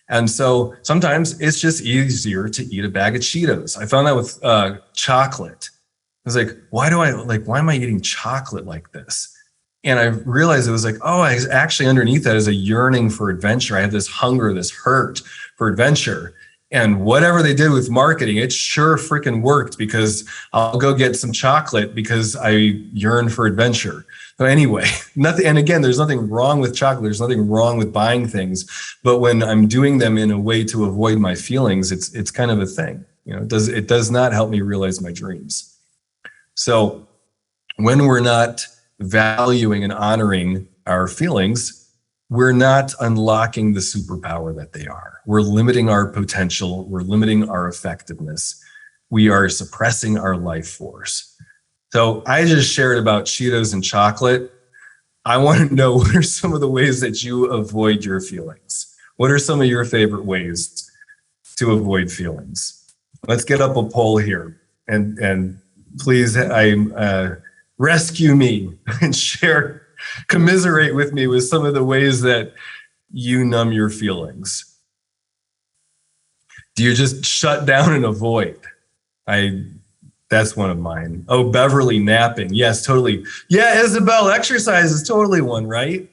And so sometimes it's just easier to eat a bag of Cheetos. I found that with chocolate. I was like, why am I eating chocolate like this? And I realized it was like, oh, I actually underneath that is a yearning for adventure. I have this hunger, this hurt for adventure. And whatever they did with marketing, it sure freaking worked because I'll go get some chocolate because I yearn for adventure. So anyway, nothing. And again, there's nothing wrong with chocolate. There's nothing wrong with buying things. But when I'm doing them in a way to avoid my feelings, it's kind of a thing. It does not help me realize my dreams. So when we're not valuing and honoring our feelings, we're not unlocking the superpower that they are. We're limiting our potential. We're limiting our effectiveness. We are suppressing our life force. So I just shared about Cheetos and chocolate. I want to know, what are some of the ways that you avoid your feelings? What are some of your favorite ways to avoid feelings? Let's get up a poll here and please, rescue me and commiserate with me with some of the ways that you numb your feelings. Do you just shut down and avoid? That's one of mine. Oh, Beverly, napping. Yes, totally. Yeah, Isabel, exercise is totally one, right?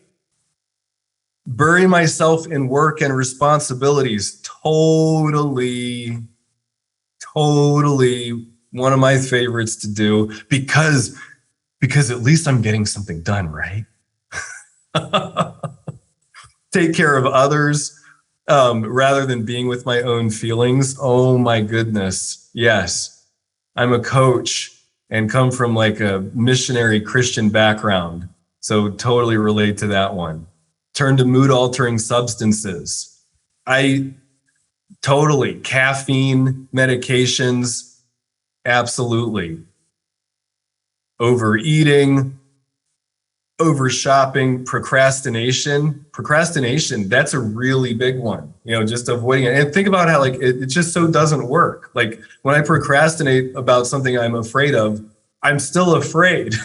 Bury myself in work and responsibilities. Totally one of my favorites to do because at least I'm getting something done, right? Take care of others rather than being with my own feelings. Oh my goodness. Yes. I'm a coach and come from like a missionary Christian background. So totally relate to that one. Turn to mood altering substances. Caffeine, medications. Absolutely. overeating, over shopping, procrastination, that's a really big one, just avoiding it. And think about how like it just so doesn't work. Like when I procrastinate about something I'm afraid of, I'm still afraid.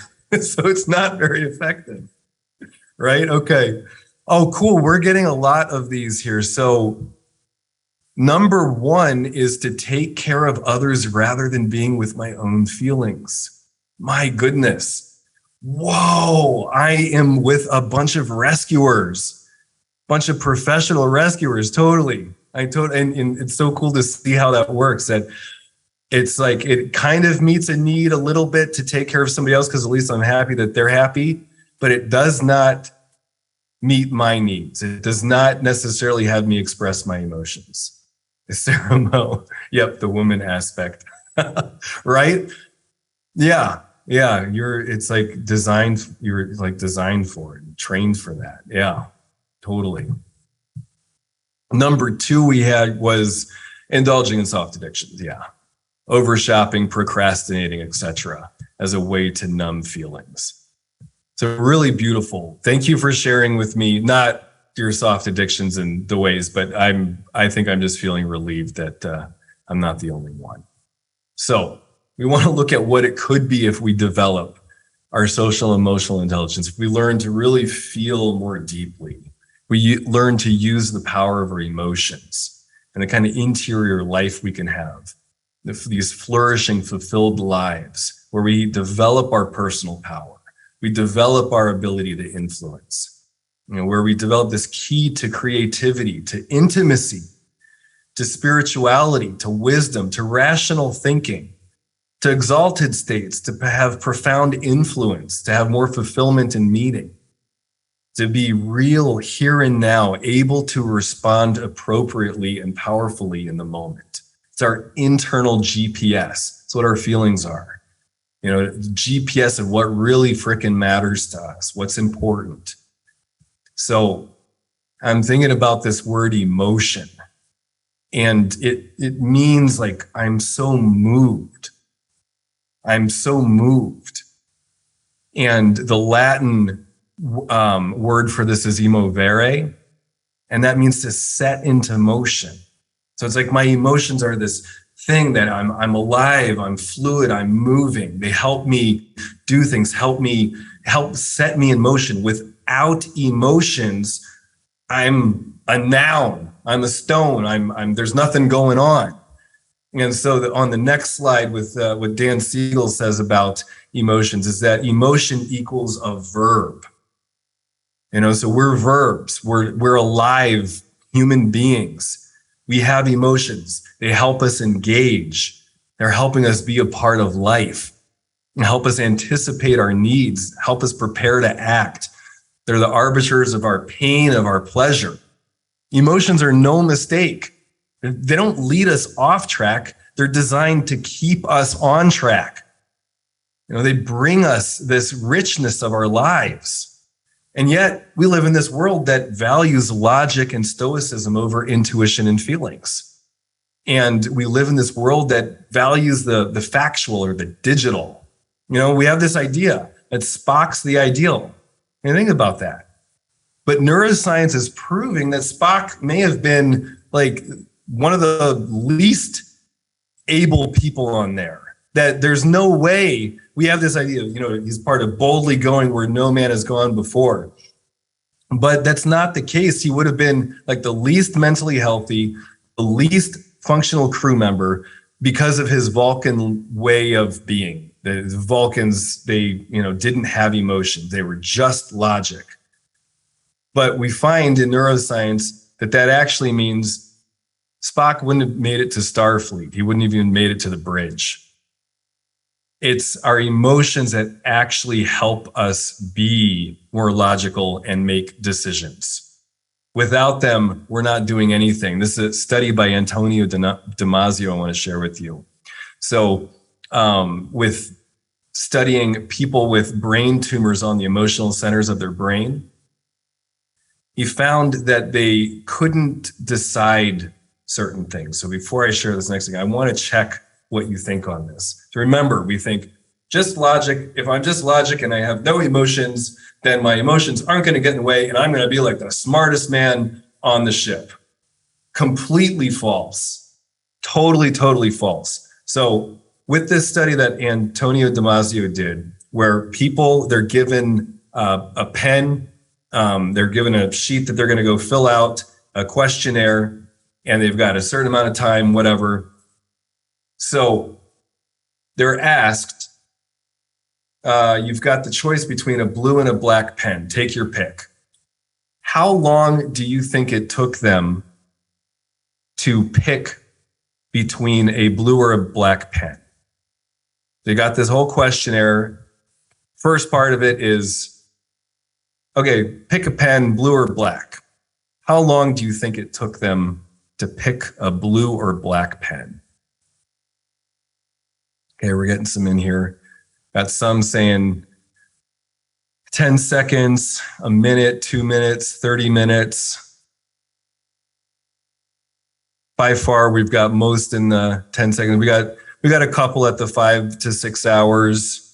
So it's not very effective, right? Okay. Oh, cool. We're getting a lot of these here. So number one is to take care of others rather than being with my own feelings. My goodness. Whoa, I am with a bunch of rescuers, bunch of professional rescuers. Totally. And it's so cool to see how that works. That it's like it kind of meets a need a little bit to take care of somebody else because at least I'm happy that they're happy, but it does not meet my needs. It does not necessarily have me express my emotions. Sarah Mo, yep, the woman aspect, right? Yeah. Yeah, you're like designed for it, trained for that. Yeah, totally. Number two we had was indulging in soft addictions. Yeah. Over shopping, procrastinating, etc., as a way to numb feelings. So really beautiful. Thank you for sharing with me, not your soft addictions and the ways, but I think I'm just feeling relieved that I'm not the only one. So we want to look at what it could be if we develop our social emotional intelligence, if we learn to really feel more deeply, we learn to use the power of our emotions and the kind of interior life we can have, these flourishing, fulfilled lives where we develop our personal power, we develop our ability to influence, where we develop this key to creativity, to intimacy, to spirituality, to wisdom, to rational thinking, to exalted states, to have profound influence, to have more fulfillment and meaning, to be real here and now, able to respond appropriately and powerfully in the moment. It's our internal GPS. It's what our feelings are. GPS of what really frickin' matters to us, what's important. So I'm thinking about this word emotion, and it means like I'm so moved. I'm so moved. And the Latin word for this is emovere, and that means to set into motion. So it's like my emotions are this thing that I'm alive, I'm fluid, I'm moving. They help me do things, help set me in motion. Without emotions, I'm a noun, I'm a stone, there's nothing going on. And so on the next slide with what Dan Siegel says about emotions is that emotion equals a verb. So we're verbs, we're alive human beings. We have emotions. They help us engage. They're helping us be a part of life and help us anticipate our needs, help us prepare to act. They're the arbiters of our pain, of our pleasure. Emotions are no mistake. They don't lead us off track. They're designed to keep us on track. They bring us this richness of our lives. And yet we live in this world that values logic and stoicism over intuition and feelings. And we live in this world that values the factual or the digital. We have this idea that Spock's the ideal. And think about that. But neuroscience is proving that Spock may have been like one of the least able people on there, that there's no way. We have this idea, he's part of boldly going where no man has gone before. But that's not the case. He would have been like the least mentally healthy, the least functional crew member because of his Vulcan way of being. The Vulcans, they, didn't have emotions. They were just logic. But we find in neuroscience that actually means Spock wouldn't have made it to Starfleet. He wouldn't have even made it to the bridge. It's our emotions that actually help us be more logical and make decisions. Without them, we're not doing anything. This is a study by Antonio Damasio I want to share with you. So with studying people with brain tumors on the emotional centers of their brain, he found that they couldn't decide certain things. So before I share this next thing, I want to check what you think on this. So remember, we think Just logic. If I'm just logic and I have no emotions, then my emotions aren't going to get in the way and I'm going to be like the smartest man on the ship. Completely false. Totally, totally false. So with this study that Antonio Damasio did, where people, they're given a pen, they're given a sheet that they're going to go fill out, a questionnaire, and they've got a certain amount of time, whatever. So they're asked, you've got the choice between a blue and a black pen. Take your pick. How long do you think it took them to pick between a blue or a black pen? They got this whole questionnaire. First part of it is, okay, pick a pen, blue or black. How long do you think it took them to pick a blue or black pen? Okay, we're getting some in here. Got some saying 10 seconds, a minute, 2 minutes, 30 minutes. By far, we've got most in the 10 seconds. We got a couple at the 5 to 6 hours.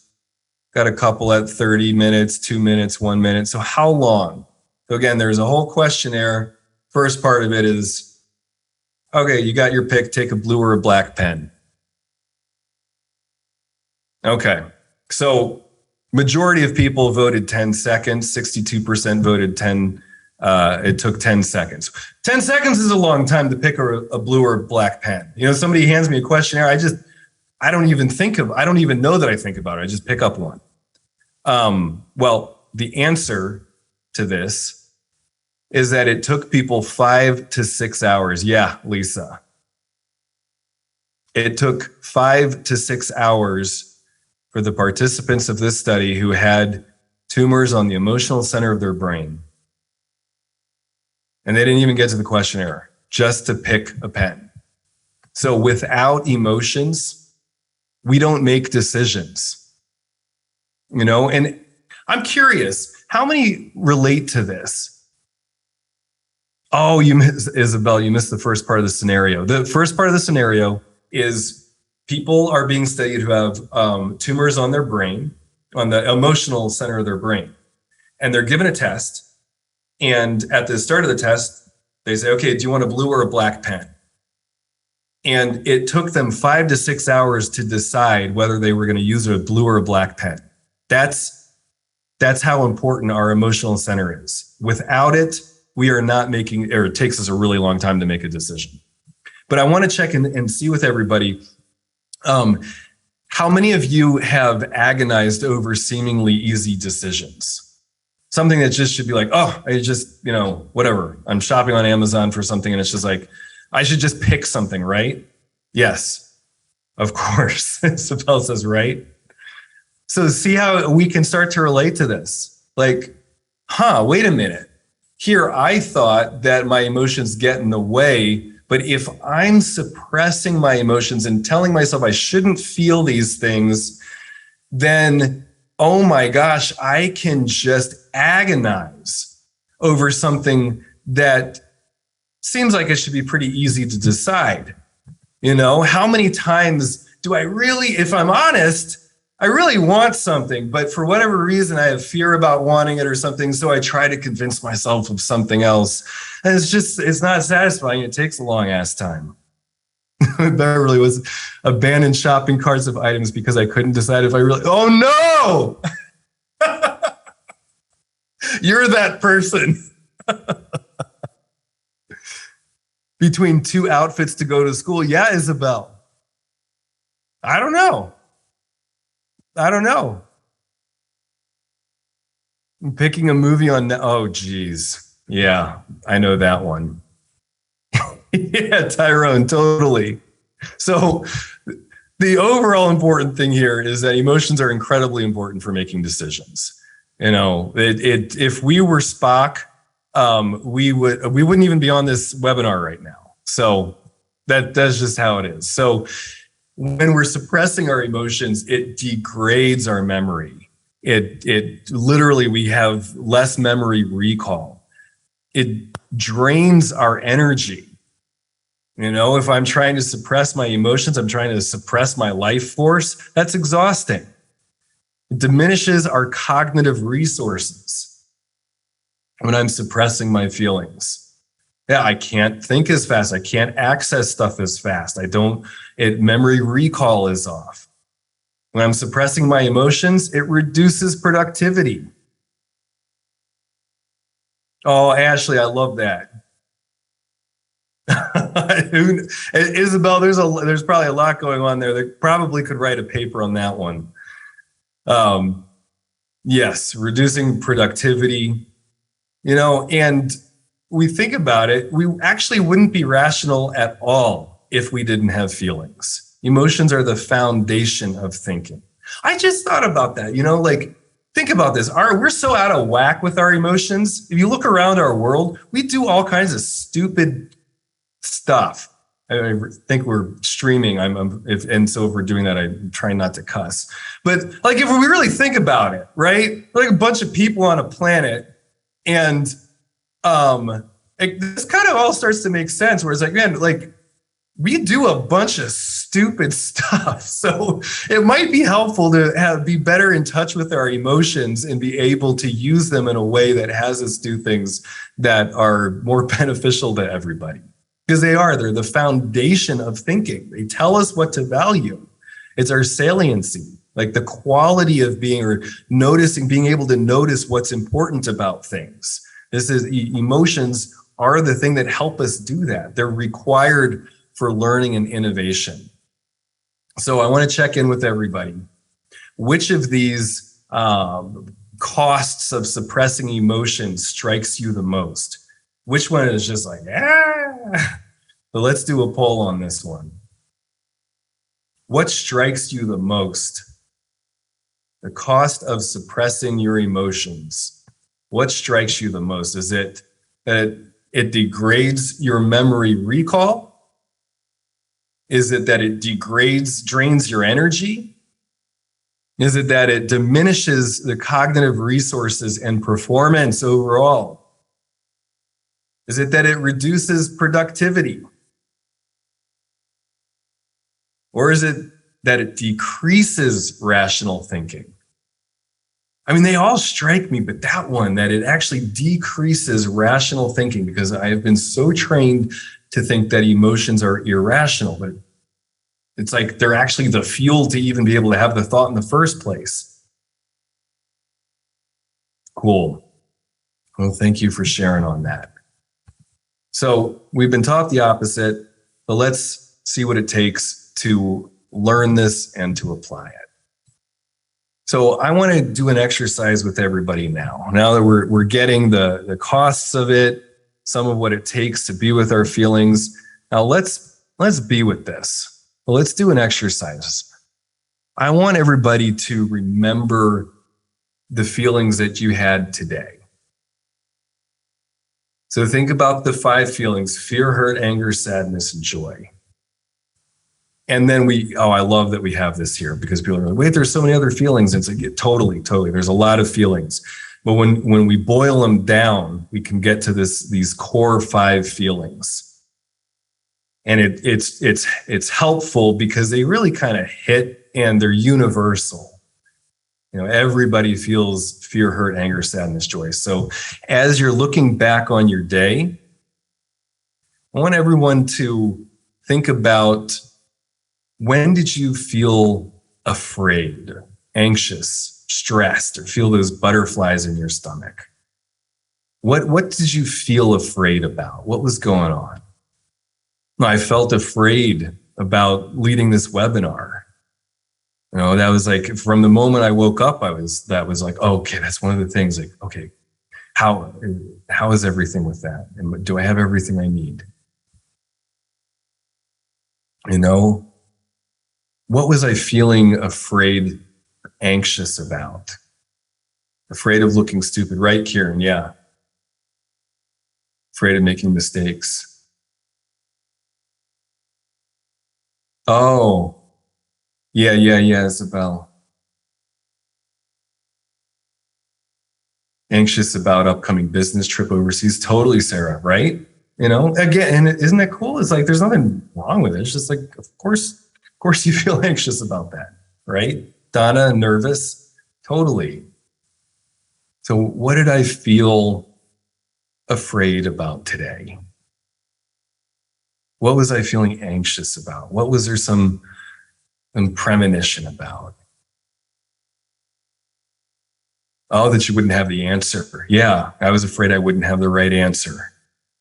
Got a couple at 30 minutes, 2 minutes, 1 minute. So how long? So again, there's a whole questionnaire. First part of it is, okay, you got your pick, take a blue or a black pen. Okay, so majority of people voted 10 seconds, 62% voted 10, it took 10 seconds. 10 seconds is a long time to pick a blue or black pen. You know, somebody hands me a questionnaire, I don't even know that I think about it. I just pick up one. Well, the answer to this is that it took people 5 to 6 hours. Yeah, Lisa. It took 5 to 6 hours for the participants of this study who had tumors on the emotional center of their brain. And they didn't even get to the questionnaire, just to pick a pen. So without emotions, we don't make decisions. You know, and I'm curious, how many relate to this? Oh, Isabel, you missed the first part of the scenario. The first part of the scenario is people are being studied who have tumors on their brain, on the emotional center of their brain. And they're given a test. And at the start of the test, they say, okay, do you want a blue or a black pen? And it took them 5 to 6 hours to decide whether they were going to use a blue or a black pen. That's how important our emotional center is. Without it, we are not making, or it takes us a really long time to make a decision. But I want to check and see with everybody, how many of you have agonized over seemingly easy decisions? Something that just should be like, oh, I just, whatever. I'm shopping on Amazon for something and it's just like, I should just pick something, right? Yes, of course. Isabel says, right? So see how we can start to relate to this. Like, wait a minute. Here, I thought that my emotions get in the way, but if I'm suppressing my emotions and telling myself I shouldn't feel these things, then, oh my gosh, I can just agonize over something that seems like it should be pretty easy to decide. You know, how many times do I really, if I'm honest, I really want something, but for whatever reason, I have fear about wanting it or something. So I try to convince myself of something else. And it's not satisfying. It takes a long ass time. Beverly was abandoned shopping carts of items because I couldn't decide if I really, oh no, you're that person. Between 2 outfits to go to school. Yeah, Isabel. I don't know. I'm picking a movie on, oh, geez. Yeah, I know that one. Yeah, Tyrone, totally. So the overall important thing here is that emotions are incredibly important for making decisions. You know, if we were Spock, we wouldn't even be on this webinar right now. So that's just how it is. So when we're suppressing our emotions, it degrades our memory. It literally, we have less memory recall. It drains our energy. You know, if I'm trying to suppress my emotions, I'm trying to suppress my life force, that's exhausting. It diminishes our cognitive resources when I'm suppressing my feelings. Yeah, I can't think as fast. I can't access stuff as fast. Memory recall is off. When I'm suppressing my emotions, it reduces productivity. Oh, Ashley, I love that. Isabel, there's probably a lot going on there. They probably could write a paper on that one. Yes, reducing productivity, and we think about it, we actually wouldn't be rational at all if we didn't have feelings. Emotions are the foundation of thinking. I just thought about that, think about this. We're so out of whack with our emotions. If you look around our world, we do all kinds of stupid stuff. I think we're streaming. So if we're doing that, I'm trying not to cuss. But like, if we really think about it, right? We're like a bunch of people on a planet, and this kind of all starts to make sense. Where it's like, man, like we do a bunch of stupid stuff. So it might be helpful to be better in touch with our emotions and be able to use them in a way that has us do things that are more beneficial to everybody. Because they're the foundation of thinking. They tell us what to value. It's our saliency, like the quality of being able to notice what's important about things. Emotions are the thing that help us do that. They're required for learning and innovation. So I want to check in with everybody. Which of these costs of suppressing emotions strikes you the most? Which one is just like, But let's do a poll on this one. What strikes you the most? The cost of suppressing your emotions. What strikes you the most? Is it that it degrades your memory recall? Is it that it drains your energy? Is it that it diminishes the cognitive resources and performance overall? Is it that it reduces productivity? Or is it that it decreases rational thinking? I mean, they all strike me, but that one, that it actually decreases rational thinking, because I have been so trained to think that emotions are irrational, but it's like they're actually the fuel to even be able to have the thought in the first place. Cool. Well, thank you for sharing on that. So we've been taught the opposite, but let's see what it takes to learn this and to apply it. So I want to do an exercise with everybody now. Now that we're getting the costs of it, some of what it takes to be with our feelings. Now let's be with this. Well, let's do an exercise. I want everybody to remember the feelings that you had today. So think about the 5 feelings: fear, hurt, anger, sadness, and joy. And then I love that we have this here, because people are like, wait, there's so many other feelings. And it's like, yeah, totally. There's a lot of feelings. But when we boil them down, we can get to these core 5 feelings. And it's helpful because they really kind of hit, and they're universal. Everybody feels fear, hurt, anger, sadness, joy. So as you're looking back on your day, I want everyone to think about, when did you feel afraid, anxious, stressed, or feel those butterflies in your stomach? What did you feel afraid about? What was going on? I felt afraid about leading this webinar. That was like, from the moment I woke up, that was like, oh, okay, that's one of the things. Like, okay, how is everything with that? And do I have everything I need? What was I feeling afraid, anxious about? Afraid of looking stupid, right, Kieran? Yeah. Afraid of making mistakes. Oh, yeah, Isabel. Anxious about upcoming business trip overseas. Totally, Sarah, right? Again, and isn't that cool? It's like, there's nothing wrong with it. It's just like, of course you feel anxious about that, right? Donna, nervous. Totally. So what did I feel afraid about today? What was I feeling anxious about? What was there some premonition about? Oh, that you wouldn't have the answer. Yeah, I was afraid I wouldn't have the right answer.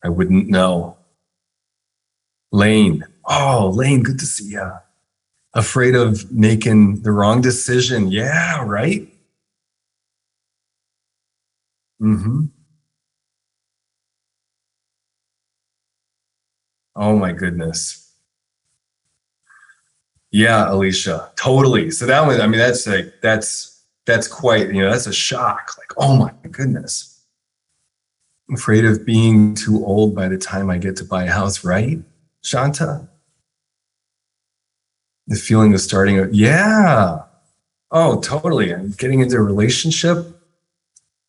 I wouldn't know. Lane. Oh, Lane, good to see you. Afraid of making the wrong decision. Yeah, right? Mm-hmm. Oh my goodness. Yeah, Alicia, totally. So that one, I mean, that's quite, that's a shock. Like, oh my goodness. I'm afraid of being too old by the time I get to buy a house, right? Shanta? The feeling of starting a, yeah. Oh, totally. And getting into a relationship,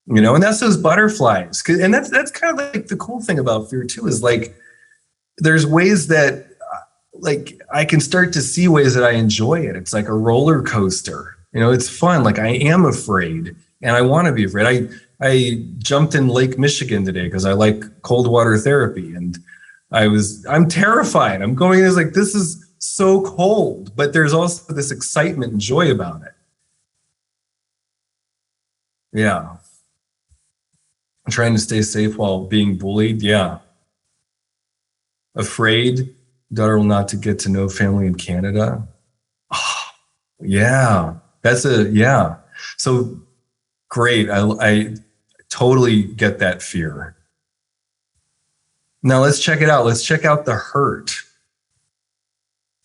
and that's those butterflies. And that's kind of like the cool thing about fear too, is like there's ways that like I can start to see ways that I enjoy it. It's like a roller coaster. It's fun. Like I am afraid and I want to be afraid. I jumped in Lake Michigan today because I like cold water therapy, and I'm terrified. I'm going, it's like, this is so cold, but there's also this excitement and joy about it. Yeah. I'm trying to stay safe while being bullied. Yeah. Afraid, daughter will not to get to know family in Canada. Oh, yeah. Yeah. So great. I totally get that fear. Now let's check it out. Let's check out the hurt.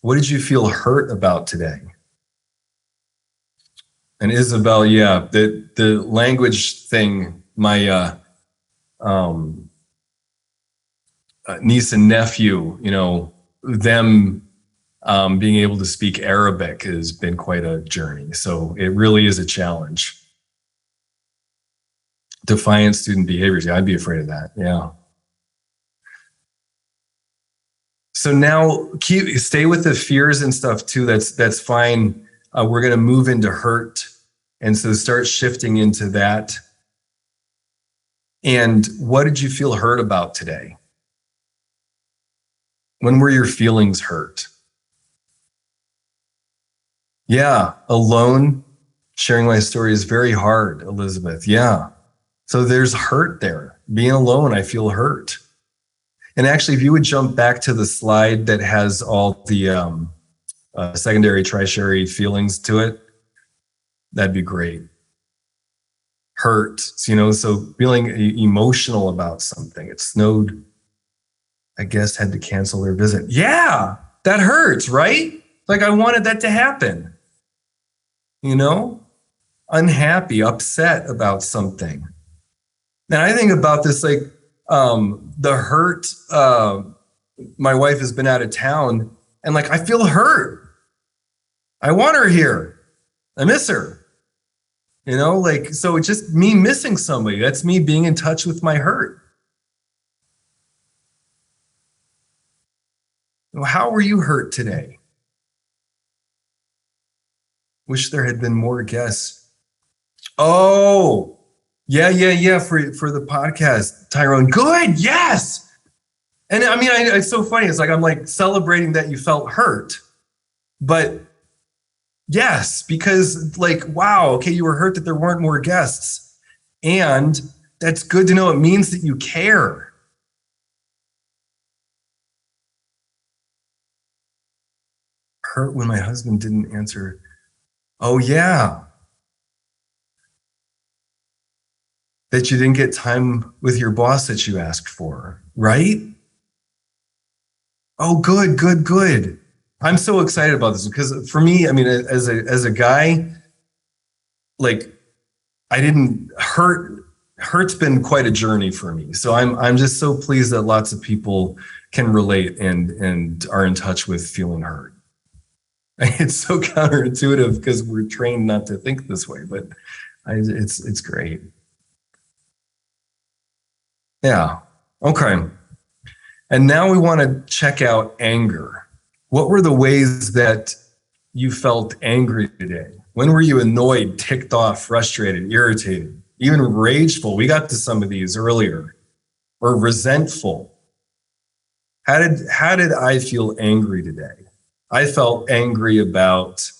What did you feel hurt about today? And Isabel, yeah, the language thing, my um, niece and nephew, them being able to speak Arabic has been quite a journey. So it really is a challenge. Defiant student behaviors. Yeah, I'd be afraid of that. Yeah. So now stay with the fears and stuff too. That's fine. We're going to move into hurt. And so start shifting into that. And what did you feel hurt about today? When were your feelings hurt? Yeah, alone. Sharing my story is very hard, Elizabeth. Yeah. So there's hurt there. Being alone, I feel hurt. And actually, if you would jump back to the slide that has all the secondary, tertiary feelings to it, that'd be great. Hurt, so feeling emotional about something. It snowed. I guess had to cancel their visit. Yeah, that hurts, right? Like I wanted that to happen. Unhappy, upset about something. And I think about this like the hurt. My wife has been out of town, and like I feel hurt. I want her here. I miss her. So it's just me missing somebody. That's me being in touch with my hurt. How were you hurt today? Wish there had been more guests. Oh, yeah. For the podcast, Tyrone. Good, yes. And I mean, it's so funny. It's like I'm like celebrating that you felt hurt, but yes, because like, wow, okay, you were hurt that there weren't more guests, and that's good to know. It means that you care. Hurt when my husband didn't answer. Oh, yeah. That you didn't get time with your boss that you asked for, right? Oh, good. I'm so excited about this because for me, I mean, as a guy, like I didn't hurt's been quite a journey for me. So I'm just so pleased that lots of people can relate and are in touch with feeling hurt. It's so counterintuitive because we're trained not to think this way, but it's great. Yeah. Okay. And now we want to check out anger. What were the ways that you felt angry today? When were you annoyed, ticked off, frustrated, irritated, even rageful? We got to some of these earlier. Or resentful. How did I feel angry today? I felt angry about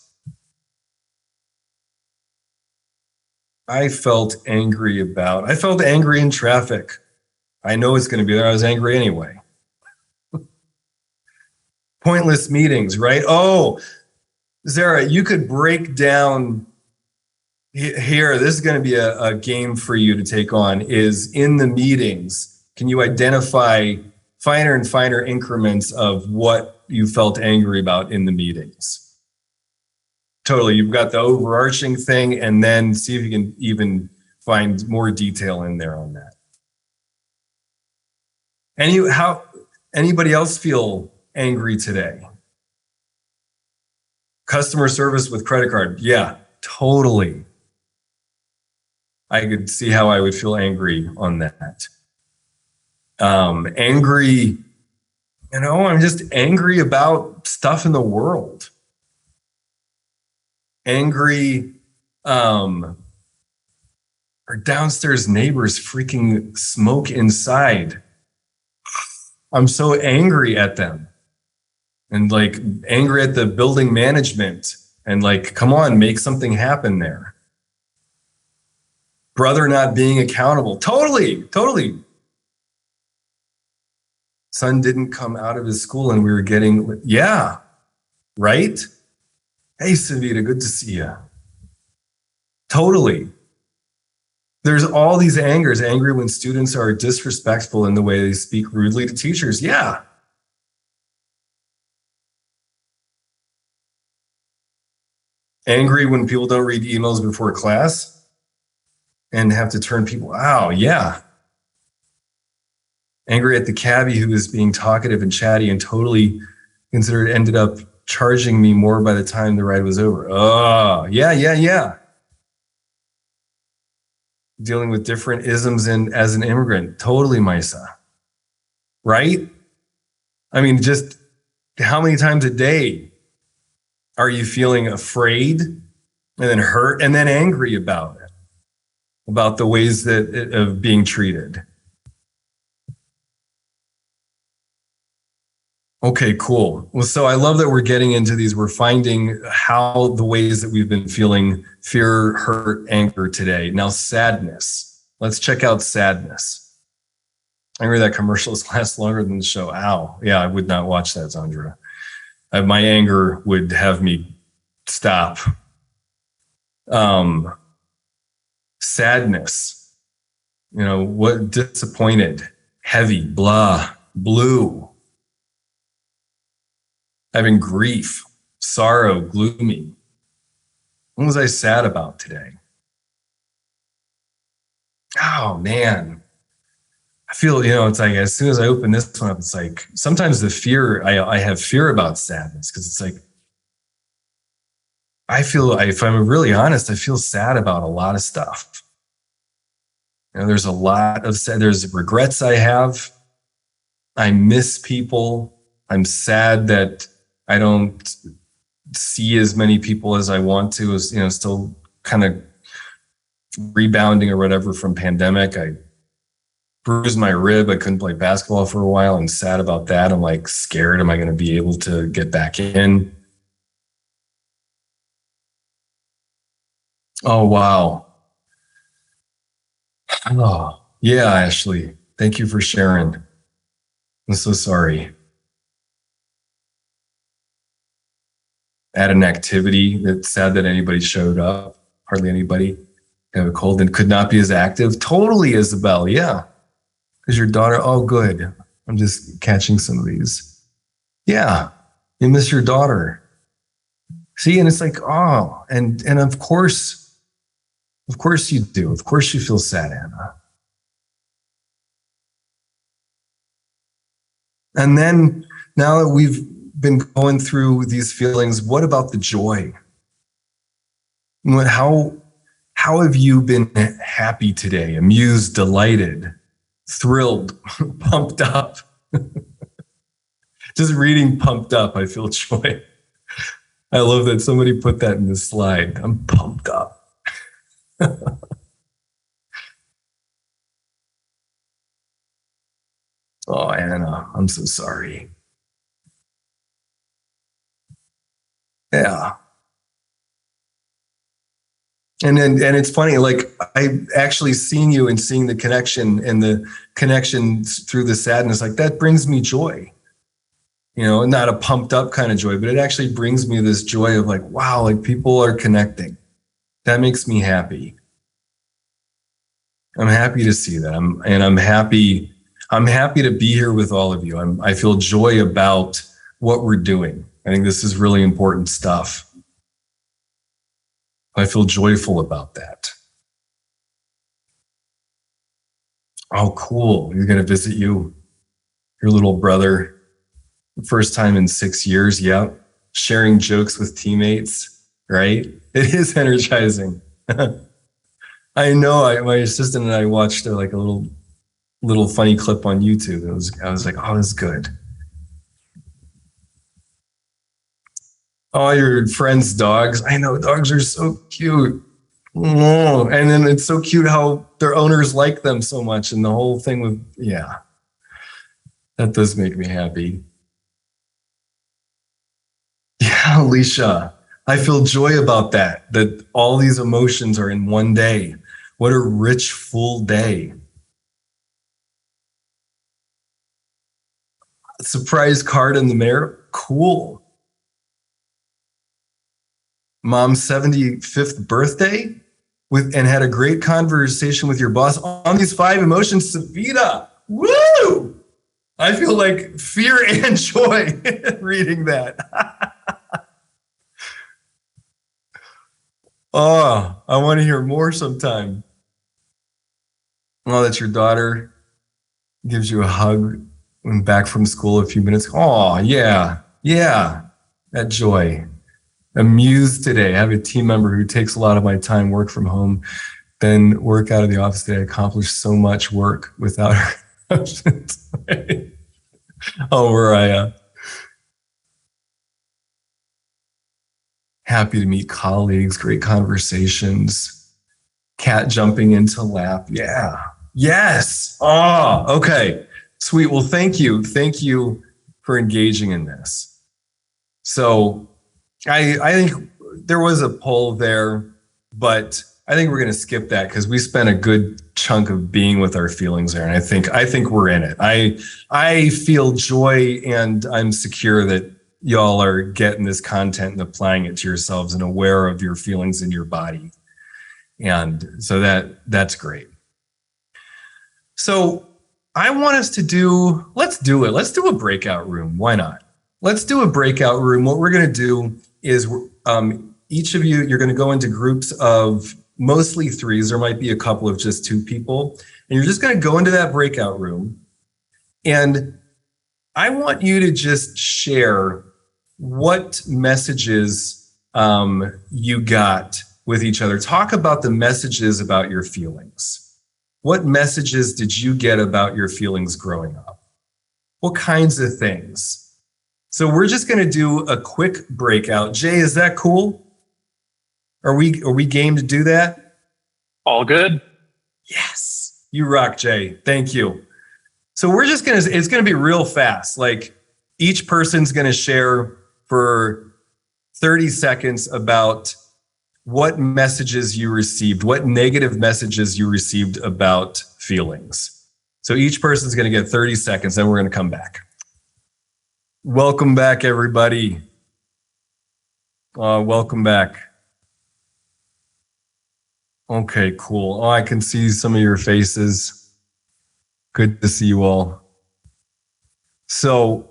I felt angry in traffic. I know it's going to be there. I was angry anyway. Pointless meetings, right? Oh, Zara, you could break down here. This is going to be a game for you to take on, is in the meetings. Can you identify finer and finer increments of what you felt angry about in the meetings? Totally. You've got the overarching thing, and then see if you can even find more detail in there on that. Anybody else feel angry today? Customer service with credit card. Yeah, totally. I could see how I would feel angry on that. Angry, I'm just angry about stuff in the world. Angry, our downstairs neighbors freaking smoke inside. I'm so angry at them. And like angry at the building management and like, come on, make something happen there. Brother not being accountable. Totally. Son didn't come out of his school and we were getting, yeah, right? Hey, Savita, good to see you. Totally. There's all these angers. Angry when students are disrespectful in the way they speak rudely to teachers. Yeah. Angry when people don't read emails before class and have to turn people out. Yeah. Angry at the cabbie who was being talkative and chatty and totally ended up charging me more by the time the ride was over. Oh, yeah. Dealing with different isms as an immigrant. Totally, Misa. Right? I mean, just how many times a day are you feeling afraid and then hurt and then angry about it? About the ways of being treated. Okay, cool. Well, so I love that we're getting into these. We're finding how the ways that we've been feeling fear, hurt, anger today. Now, sadness. Let's check out sadness. I heard that commercials last longer than the show. Ow. Yeah, I would not watch that, Sandra. My anger would have me stop. Sadness. What disappointed, heavy, blah, blue. Having grief, sorrow, gloomy. What was I sad about today? Oh, man. I feel, it's like as soon as I open this one up, it's like sometimes the fear, I have fear about sadness because it's like, I feel, if I'm really honest, I feel sad about a lot of stuff. There's a lot of there's regrets I have. I miss people. I'm sad that I don't see as many people as I want to, as still kind of rebounding or whatever from pandemic. I bruised my rib. I couldn't play basketball for a while. I'm sad about that. I'm like scared. Am I going to be able to get back in? Oh, wow. Oh, yeah, Ashley. Thank you for sharing. I'm so sorry. At an activity, it's sad that anybody showed up. Hardly anybody. Have a cold and could not be as active. Totally, Isabel. Yeah. Because your daughter, oh, good. I'm just catching some of these. Yeah. You miss your daughter. See, and it's like, oh, and of course you do. Of course you feel sad, Anna. And then now that we've been going through these feelings, what about the joy? How have you been happy today? Amused, delighted, thrilled, pumped up? Just reading pumped up, I feel joy. I love that somebody put that in the slide. I'm pumped up. Oh, Anna, I'm so sorry. Yeah. And it's funny, like I actually seeing you and seeing the connection and the connection through the sadness, like that brings me joy. Not a pumped up kind of joy, but it actually brings me this joy of like, wow, like people are connecting. That makes me happy. I'm happy to see that. I'm happy to be here with all of you. I feel joy about what we're doing. I think this is really important stuff. I feel joyful about that. Oh, cool. You're going to visit your little brother. First time in 6 years. Yep. Sharing jokes with teammates, right? It is energizing. I know. My assistant and I watched like a little funny clip on YouTube. I was like, oh, this is good. Oh, your friends' dogs. I know dogs are so cute. Oh, and then it's so cute how their owners like them so much, and the whole thing with yeah, that does make me happy. Yeah, Alicia, I feel joy about that. That all these emotions are in one day. What a rich, full day. Surprise card in the mail. Cool. Mom's 75th birthday and had a great conversation with your boss on these five emotions. Savita. Woo! I feel like fear and joy reading that. Oh, I want to hear more sometime. Oh, that's your daughter gives you a hug when back from school a few minutes. Oh, yeah. Yeah. That joy. Amused today. I have a team member who takes a lot of my time, work from home, then work out of the office today. I accomplished so much work without her. Oh, Mariah. Happy to meet colleagues, great conversations, cat jumping into lap. Yeah. Yes. Oh, okay. Sweet. Well, thank you. Thank you for engaging in this. So I think there was a poll there, but I think we're going to skip that because we spent a good chunk of being with our feelings there, and I think we're in it. I feel joy, and I'm secure that y'all are getting this content and applying it to yourselves and aware of your feelings in your body, and so that's great. So I want us to let's do it. Let's do a breakout room. Why not? Let's do a breakout room. What we're going to do is each of you, you're going to go into groups of mostly threes. There might be a couple of just two people. And you're just going to go into that breakout room. And I want you to just share what messages you got with each other. Talk about the messages about your feelings. What messages did you get about your feelings growing up? What kinds of things? So we're just going to do a quick breakout. Jay, is that cool? Are we game to do that? All good. Yes. You rock, Jay. Thank you. So it's going to be real fast. Like each person's going to share for 30 seconds about what messages you received, what negative messages you received about feelings. So each person's going to get 30 seconds, then we're going to come back. Welcome back, everybody. Welcome back. Okay, cool. Oh, I can see some of your faces. Good to see you all. So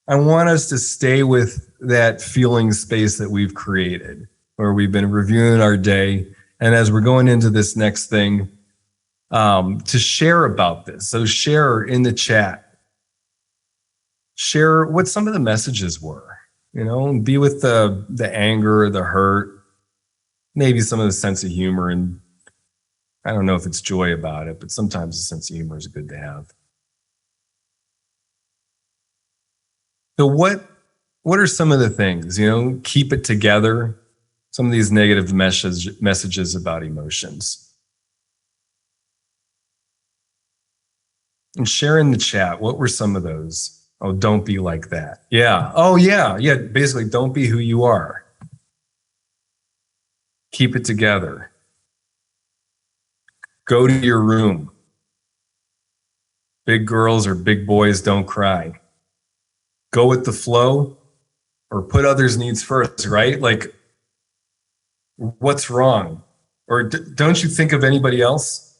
I want us to stay with that feeling space that we've created, where we've been reviewing our day. And as we're going into this next thing, to share about this. So share in the chat. Share what some of the messages were, be with the anger, the hurt, maybe some of the sense of humor. And I don't know if it's joy about it, but sometimes a sense of humor is good to have. So what are some of the things, keep it together, some of these negative messages about emotions? And share in the chat, what were some of those? Oh, don't be like that. Yeah. Oh, yeah. Yeah. Basically, don't be who you are. Keep it together. Go to your room. Big girls or big boys don't cry. Go with the flow or put others' needs first, right? Like, what's wrong? Or don't you think of anybody else?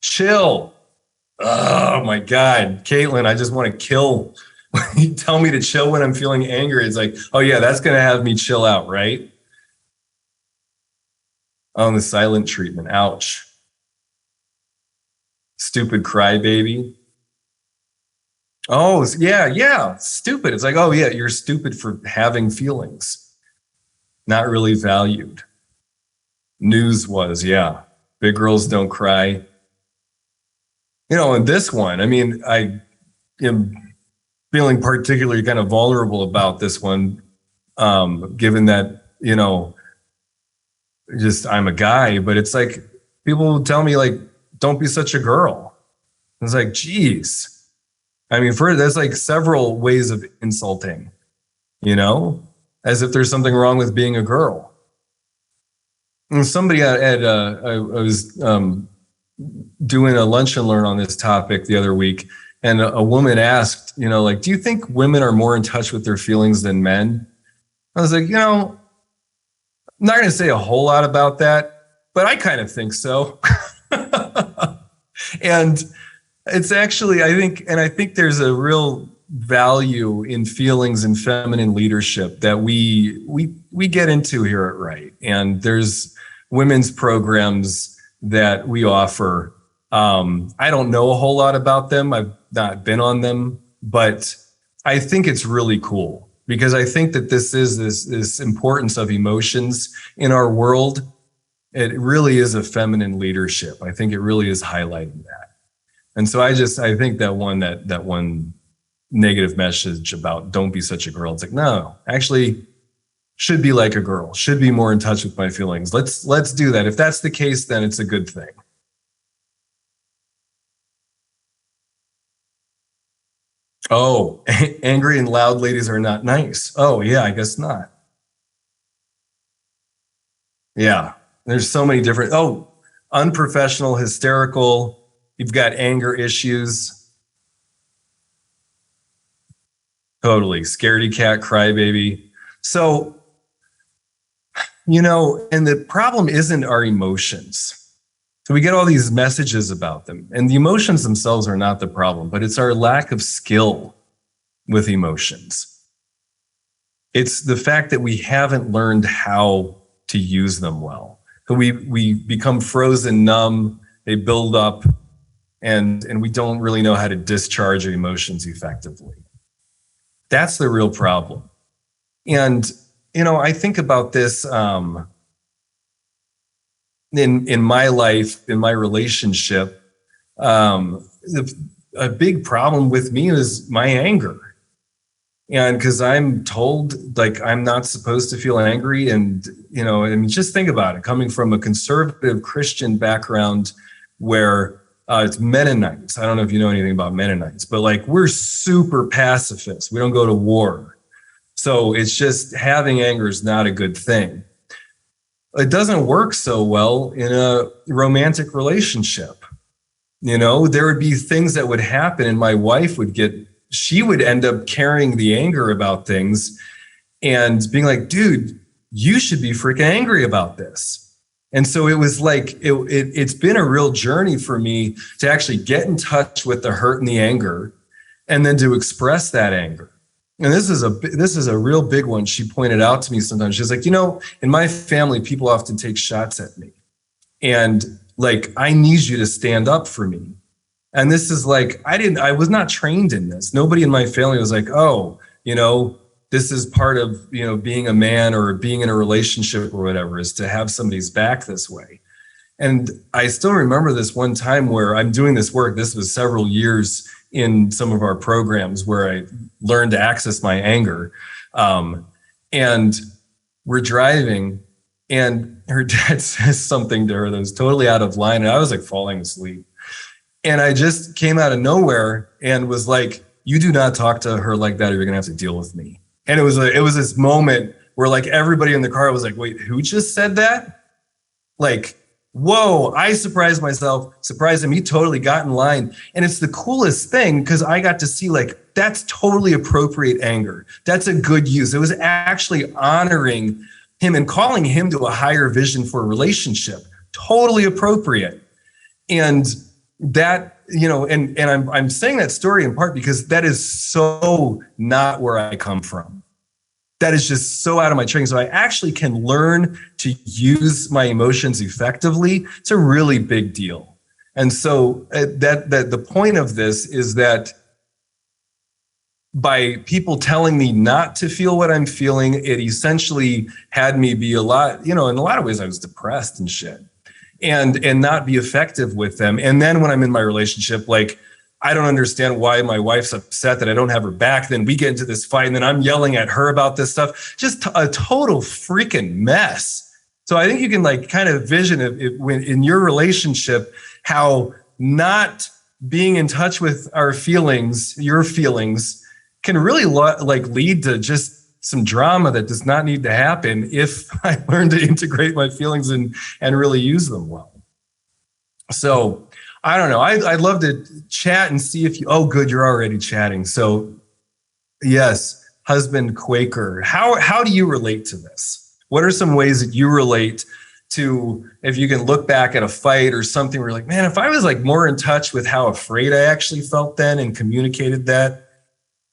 Chill. Oh my God. Caitlin, I just want to kill. You tell me to chill when I'm feeling angry. It's like, oh yeah, that's going to have me chill out, right? Oh, the silent treatment. Ouch. Stupid crybaby. Oh, yeah. Stupid. It's like, oh yeah, you're stupid for having feelings. Not really valued. News was, yeah. Big girls don't cry. And this one, I mean, I am feeling particularly kind of vulnerable about this one, given that, just I'm a guy, but it's like people will tell me like, don't be such a girl. It's like, geez. I mean, there's like several ways of insulting, as if there's something wrong with being a girl. And somebody I was doing a lunch and learn on this topic the other week, and a woman asked, like, do you think women are more in touch with their feelings than men? I was like, I'm not going to say a whole lot about that, but I kind of think so. And it's actually, I think there's a real value in feelings and feminine leadership that we get into here at Right. And there's women's programs that we offer. I don't know a whole lot about them. I've not been on them, but I think it's really cool because I think that this importance of emotions in our world. It really is a feminine leadership. I think it really is highlighting that. And so I think that one negative message about don't be such a girl. It's like, no, actually should be like a girl, should be more in touch with my feelings. Let's do that. If that's the case, then it's a good thing. Oh, angry and loud ladies are not nice. Oh yeah, I guess not. Yeah. There's so many different, unprofessional, hysterical. You've got anger issues. Totally. Scaredy cat, crybaby. So, and the problem isn't our emotions. So we get all these messages about them, and the emotions themselves are not the problem, but it's our lack of skill with emotions. It's the fact that we haven't learned how to use them well. So we become frozen, numb, they build up, and we don't really know how to discharge our emotions effectively. That's the real problem. And, I think about this in my life, in my relationship. A big problem with me is my anger. And because I'm told like I'm not supposed to feel angry, and just think about it, coming from a conservative Christian background where it's Mennonites. I don't know if you know anything about Mennonites, but like we're super pacifists. We don't go to war. So it's just having anger is not a good thing. It doesn't work so well in a romantic relationship. There would be things that would happen and my wife she would end up carrying the anger about things and being like, dude, you should be freaking angry about this. And so it was like, it's been a real journey for me to actually get in touch with the hurt and the anger and then to express that anger. And this is a real big one. She pointed out to me sometimes. She's like, in my family, people often take shots at me. And like, I need you to stand up for me. And this is like, I was not trained in this. Nobody in my family was like, oh, this is part of, being a man or being in a relationship or whatever, is to have somebody's back this way. And I still remember this one time where I'm doing this work. This was several years in some of our programs where I learned to access my anger. And we're driving, and her dad says something to her that was totally out of line, and I was like falling asleep. And I just came out of nowhere and was like, you do not talk to her like that, or you're gonna have to deal with me. And it was this moment where like everybody in the car was like, wait, who just said that? Like, whoa, I surprised myself, surprised him. He totally got in line. And it's the coolest thing because I got to see like, that's totally appropriate anger. That's a good use. It was actually honoring him and calling him to a higher vision for a relationship. Totally appropriate. And that, you know, and I'm saying that story in part because that is so not where I come from. That is just so out of my training. So I actually can learn to use my emotions effectively. It's a really big deal. And so that the point of this is that by people telling me not to feel what I'm feeling, it essentially had me be a lot, you know, in a lot of ways I was depressed and shit and not be effective with them. And then when I'm in my relationship, like, I don't understand why my wife's upset that I don't have her back. Then we get into this fight and then I'm yelling at her about this stuff. Just a total freaking mess. So I think you can like kind of vision it when in your relationship, how not being in touch with our feelings, your feelings can really like lead to just some drama that does not need to happen if I learn to integrate my feelings and really use them well. So I don't know. I'd love to chat and see if you, oh, good, you're already chatting. So yes, husband Quaker, how do you relate to this? What are some ways that you relate to, if you can look back at a fight or something where you're like, man, if I was like more in touch with how afraid I actually felt then and communicated that,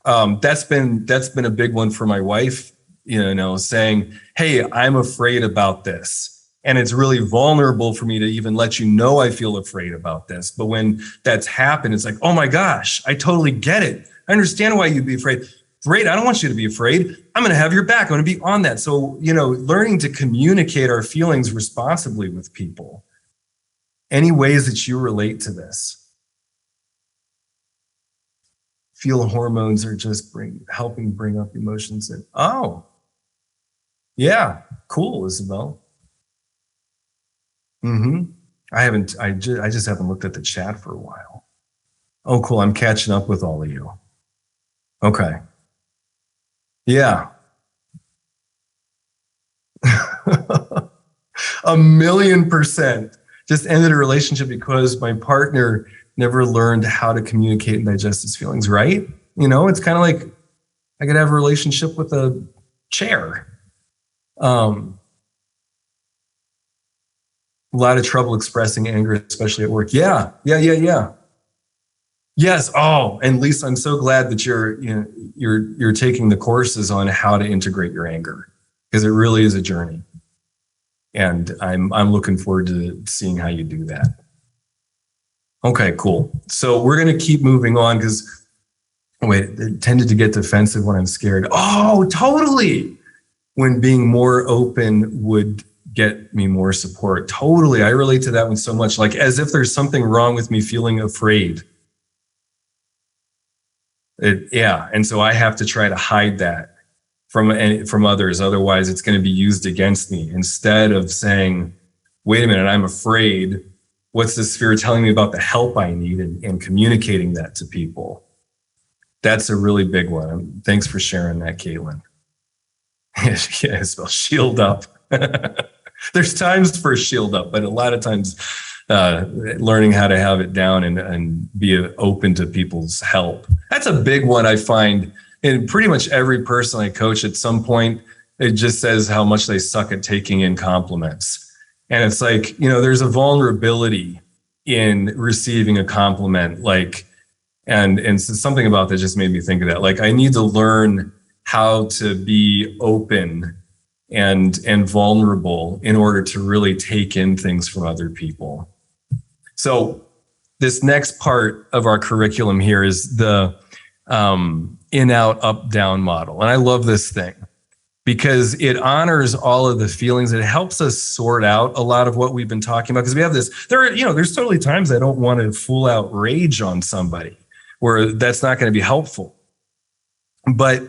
that's been a big one for my wife, you know, saying, hey, I'm afraid about this. And it's really vulnerable for me to even let you know I feel afraid about this. But when that's happened, it's like, oh my gosh, I totally get it. I understand why you'd be afraid. Great, I don't want you to be afraid. I'm going to have your back. I'm going to be on that. So, you know, learning to communicate our feelings responsibly with people. Any ways that you relate to this? Feel hormones are just helping bring up emotions. Oh, yeah, cool, Isabel. I just haven't looked at the chat for a while. Oh, cool. I'm catching up with all of you. Okay. Yeah. 1,000,000%. Just ended a relationship because my partner never learned how to communicate and digest his feelings, right? You know, it's kind of like I could have a relationship with a chair. A lot of trouble expressing anger, especially at work. Yeah. Yes. Oh, and Lisa, I'm so glad that you're taking the courses on how to integrate your anger, because it really is a journey. And I'm looking forward to seeing how you do that. Okay, cool. So we're going to keep moving on because, it tended to get defensive when I'm scared. Oh, totally. When being more open would get me more support. Totally. I relate to that one so much, like as if there's something wrong with me feeling afraid. And so I have to try to hide that from others. Otherwise, it's going to be used against me. Instead of saying, wait a minute, I'm afraid. What's this fear telling me about the help I need, and communicating that to people? That's a really big one. Thanks for sharing that, Caitlin. Yeah, spell shield up. There's times for shield up, but a lot of times learning how to have it down and be open to people's help. That's a big one I find in pretty much every person I coach. At some point, it just says how much they suck at taking in compliments. And it's like, there's a vulnerability in receiving a compliment, and so something about that just made me think of that. Like, I need to learn how to be open and vulnerable in order to really take in things from other people. So this next part of our curriculum here is the in, out, up, down model. And I love this thing because it honors all of the feelings. It helps us sort out a lot of what we've been talking about, because we have this, there's totally times I don't want to full out rage on somebody. where that's not going to be helpful. But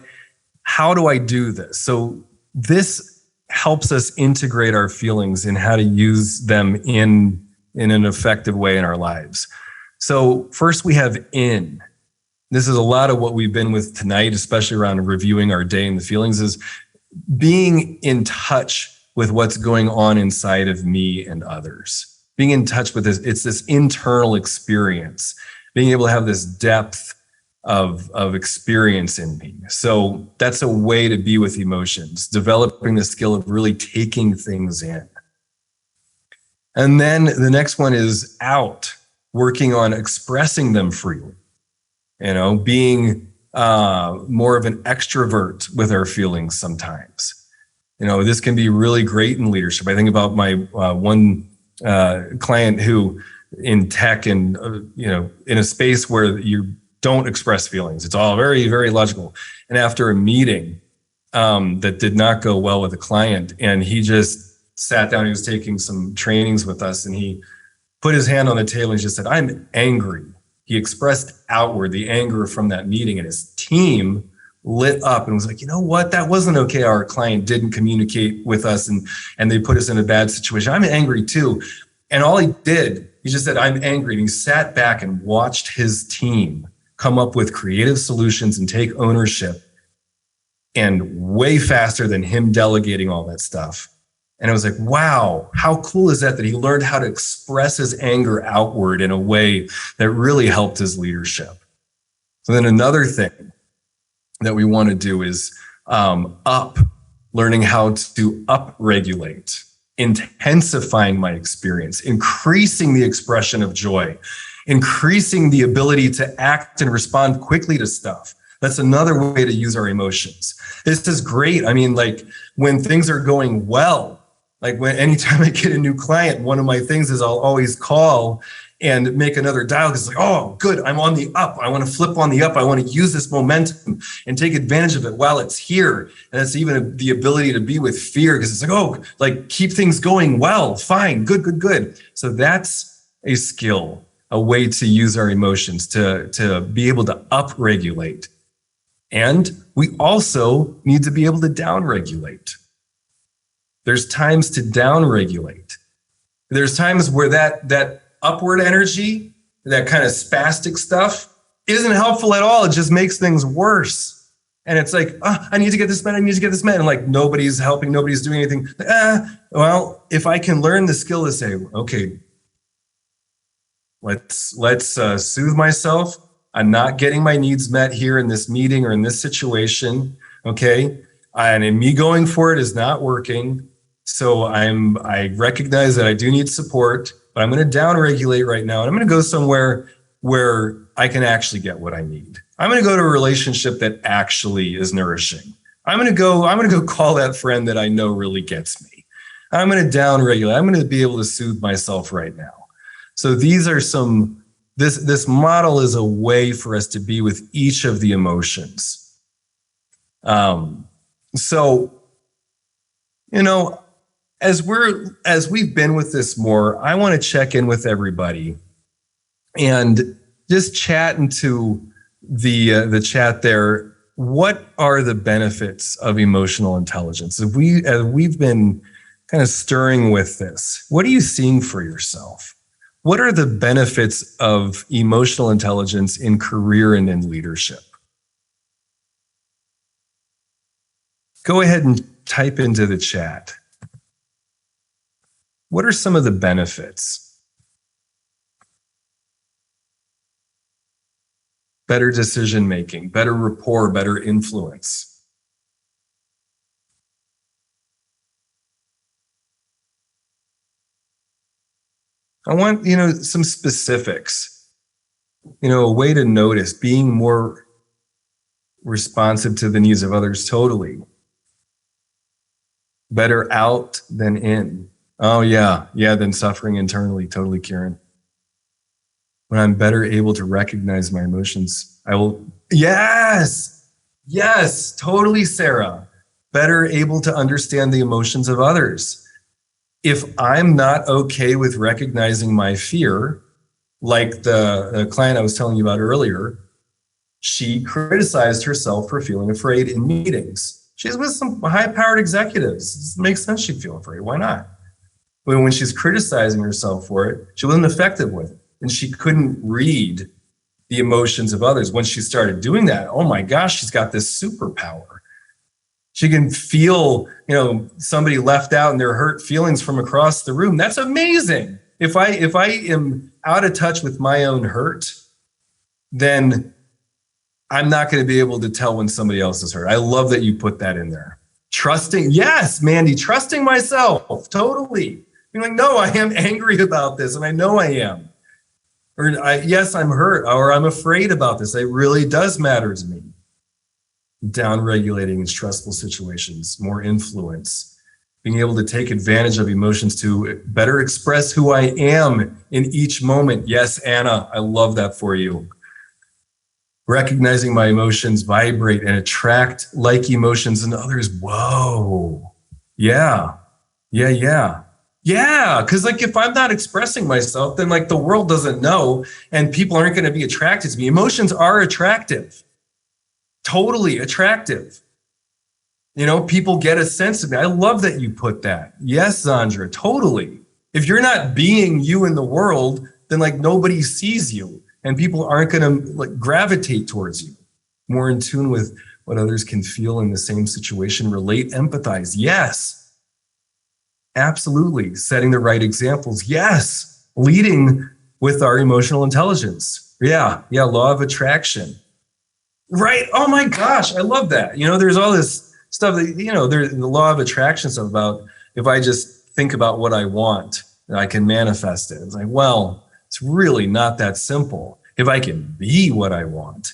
how do I do this? So this helps us integrate our feelings and how to use them in an effective way in our lives. So first we have in. This is a lot of what we've been with tonight, especially around reviewing our day and the feelings, is being in touch with what's going on inside of me and others. Being in touch with this, it's this internal experience, being able to have this depth of experience in me. So that's a way to be with emotions, developing the skill of really taking things in. And then the next one is out, working on expressing them freely. Being more of an extrovert with our feelings sometimes. This can be really great in leadership. I think about my one client who in tech and, in a space where you don't express feelings. It's all very, very logical. And after a meeting that did not go well with a client, and he just sat down, he was taking some trainings with us, and he put his hand on the table and just said, "I'm angry." He expressed outward the anger from that meeting, and his team lit up and was like, "You know what? That wasn't okay. Our client didn't communicate with us and they put us in a bad situation. I'm angry too." And all he did, he just said, "I'm angry." And he sat back and watched his team come up with creative solutions and take ownership, and way faster than him delegating all that stuff. And I was like, wow, how cool is that he learned how to express his anger outward in a way that really helped his leadership. So then another thing that we want to do is learning how to upregulate, intensifying my experience, increasing the expression of joy, increasing the ability to act and respond quickly to stuff. That's another way to use our emotions. This is great. I mean, like when things are going well, like anytime I get a new client, one of my things is I'll always call and make another dial because it's like, oh, good, I'm on the up. I want to flip on the up. I want to use this momentum and take advantage of it while it's here. And it's even the ability to be with fear because it's like, oh, like keep things going well, fine, good. So that's a skill, a way to use our emotions to be able to upregulate. And we also need to be able to downregulate. There's times to downregulate. There's times where that upward energy, that kind of spastic stuff, isn't helpful at all. It just makes things worse. And it's like, I need to get this met. And like, nobody's helping, nobody's doing anything. Well, if I can learn the skill to say, okay, let's soothe myself. I'm not getting my needs met here in this meeting or in this situation. Okay. And me going for it is not working. So I recognize that I do need support, but I'm going to downregulate right now. And I'm going to go somewhere where I can actually get what I need. I'm going to go to a relationship that actually is nourishing. I'm going to go call that friend that I know really gets me. I'm going to downregulate. I'm going to be able to soothe myself right now. So these are this model is a way for us to be with each of the emotions. So, as we've been with this more, I want to check in with everybody and just chat into the chat there. What are the benefits of emotional intelligence? As we've been kind of stirring with this, what are you seeing for yourself? What are the benefits of emotional intelligence in career and in leadership? Go ahead and type into the chat. What are some of the benefits? Better decision making, better rapport, better influence. I want, some specifics, a way to notice, being more responsive to the needs of others. Totally. Better out than in. Oh, yeah, than suffering internally. Totally, Karen. When I'm better able to recognize my emotions, I will. Yes, totally, Sarah. Better able to understand the emotions of others. If I'm not okay with recognizing my fear, like the client I was telling you about earlier, She criticized herself for feeling afraid in meetings. She's with some high-powered executives. It makes sense she'd feel afraid. Why not? But when she's criticizing herself for it, she wasn't effective with it. And she couldn't read the emotions of others. When she started doing that, oh my gosh, she's got this superpower. She can feel, somebody left out and their hurt feelings from across the room. That's amazing. If I am out of touch with my own hurt, then I'm not going to be able to tell when somebody else is hurt. I love that you put that in there. Trusting, yes, Mandy, trusting myself, totally. Being like, no, I am angry about this, and I know I am. Or yes, I'm hurt, or I'm afraid about this. It really does matter to me. Down-regulating in stressful situations, more influence, being able to take advantage of emotions to better express who I am in each moment. Yes, Anna, I love that for you. Recognizing my emotions vibrate and attract like emotions in others. Whoa. Yeah. Because if I'm not expressing myself, then the world doesn't know and people aren't going to be attracted to me. Emotions are attractive. Totally attractive. People get a sense of me. I love that you put that. Yes, Zandra, totally. If you're not being you in the world, then nobody sees you and people aren't going to gravitate towards you. More in tune with what others can feel in the same situation, relate, empathize. Yes, absolutely. Setting the right examples. Yes, leading with our emotional intelligence. Yeah, law of attraction. Right. Oh my gosh, I love that. There's all this stuff that, there's the law of attraction stuff about if I just think about what I want, I can manifest it. It's it's really not that simple. If I can be what I want,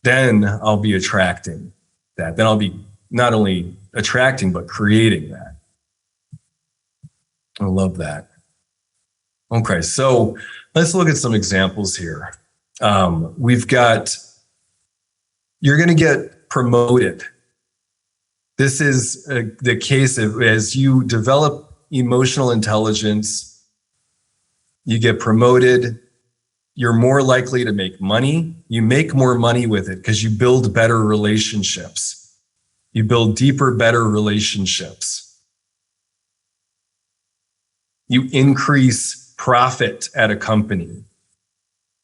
then I'll be attracting that. Then I'll be not only attracting, but creating that. I love that. Okay, so let's look at some examples here. We've got, you're going to get promoted. This is the case of as you develop emotional intelligence, you get promoted, you're more likely to make money. You make more money with it because you build better relationships. You build deeper, better relationships. You increase profit at a company.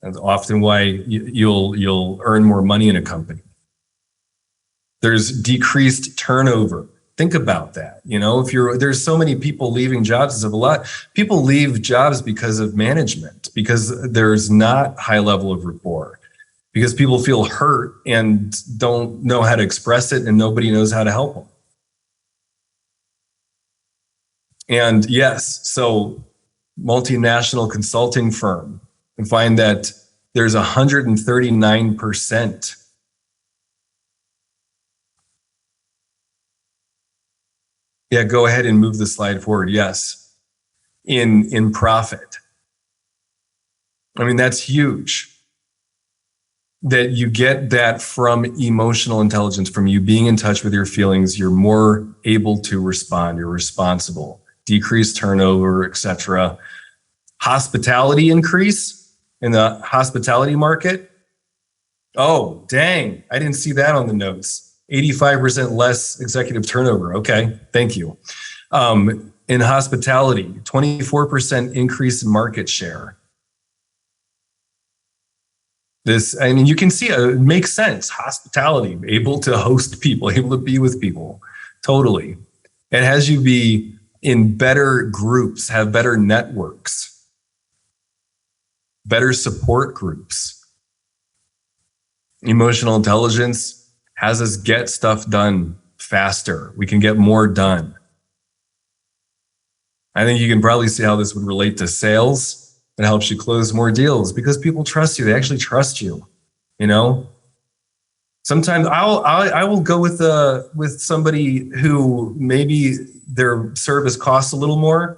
That's often why you'll earn more money in a company. There's decreased turnover. Think about that. There's so many people leaving jobs. A lot people leave jobs because of management, because there's not high level of rapport, because people feel hurt and don't know how to express it, and nobody knows how to help them. And yes, so multinational consulting firm, and find that there's 139%. Yeah, go ahead and move the slide forward. Yes, in profit. That's huge. That you get that from emotional intelligence, from you being in touch with your feelings. You're more able to respond. You're responsible. Decreased turnover, etc. Hospitality increase in the hospitality market. Oh, dang. I didn't see that on the notes. 85% less executive turnover. Okay, thank you. In hospitality, 24% increase in market share. You can see it makes sense. Hospitality, able to host people, able to be with people. Totally. It has you be in better groups, have better networks, better support groups. Emotional intelligence has us get stuff done faster. We can get more done. I think you can probably see how this would relate to sales. It helps you close more deals because people trust you. They actually trust you. Sometimes I will go with somebody who maybe their service costs a little more,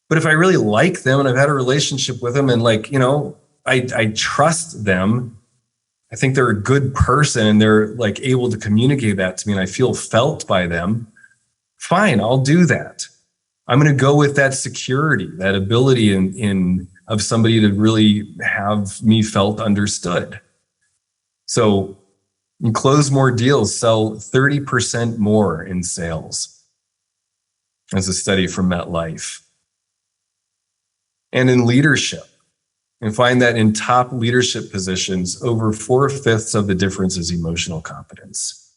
but if I really like them and I've had a relationship with them and I trust them, I think they're a good person and they're able to communicate that to me and I feel felt by them. Fine, I'll do that. I'm going to go with that security, that ability of somebody to really have me felt understood. So you close more deals, sell 30% more in sales. That's a study from MetLife. And in leadership, and find that in top leadership positions, over 4/5 of the difference is emotional competence.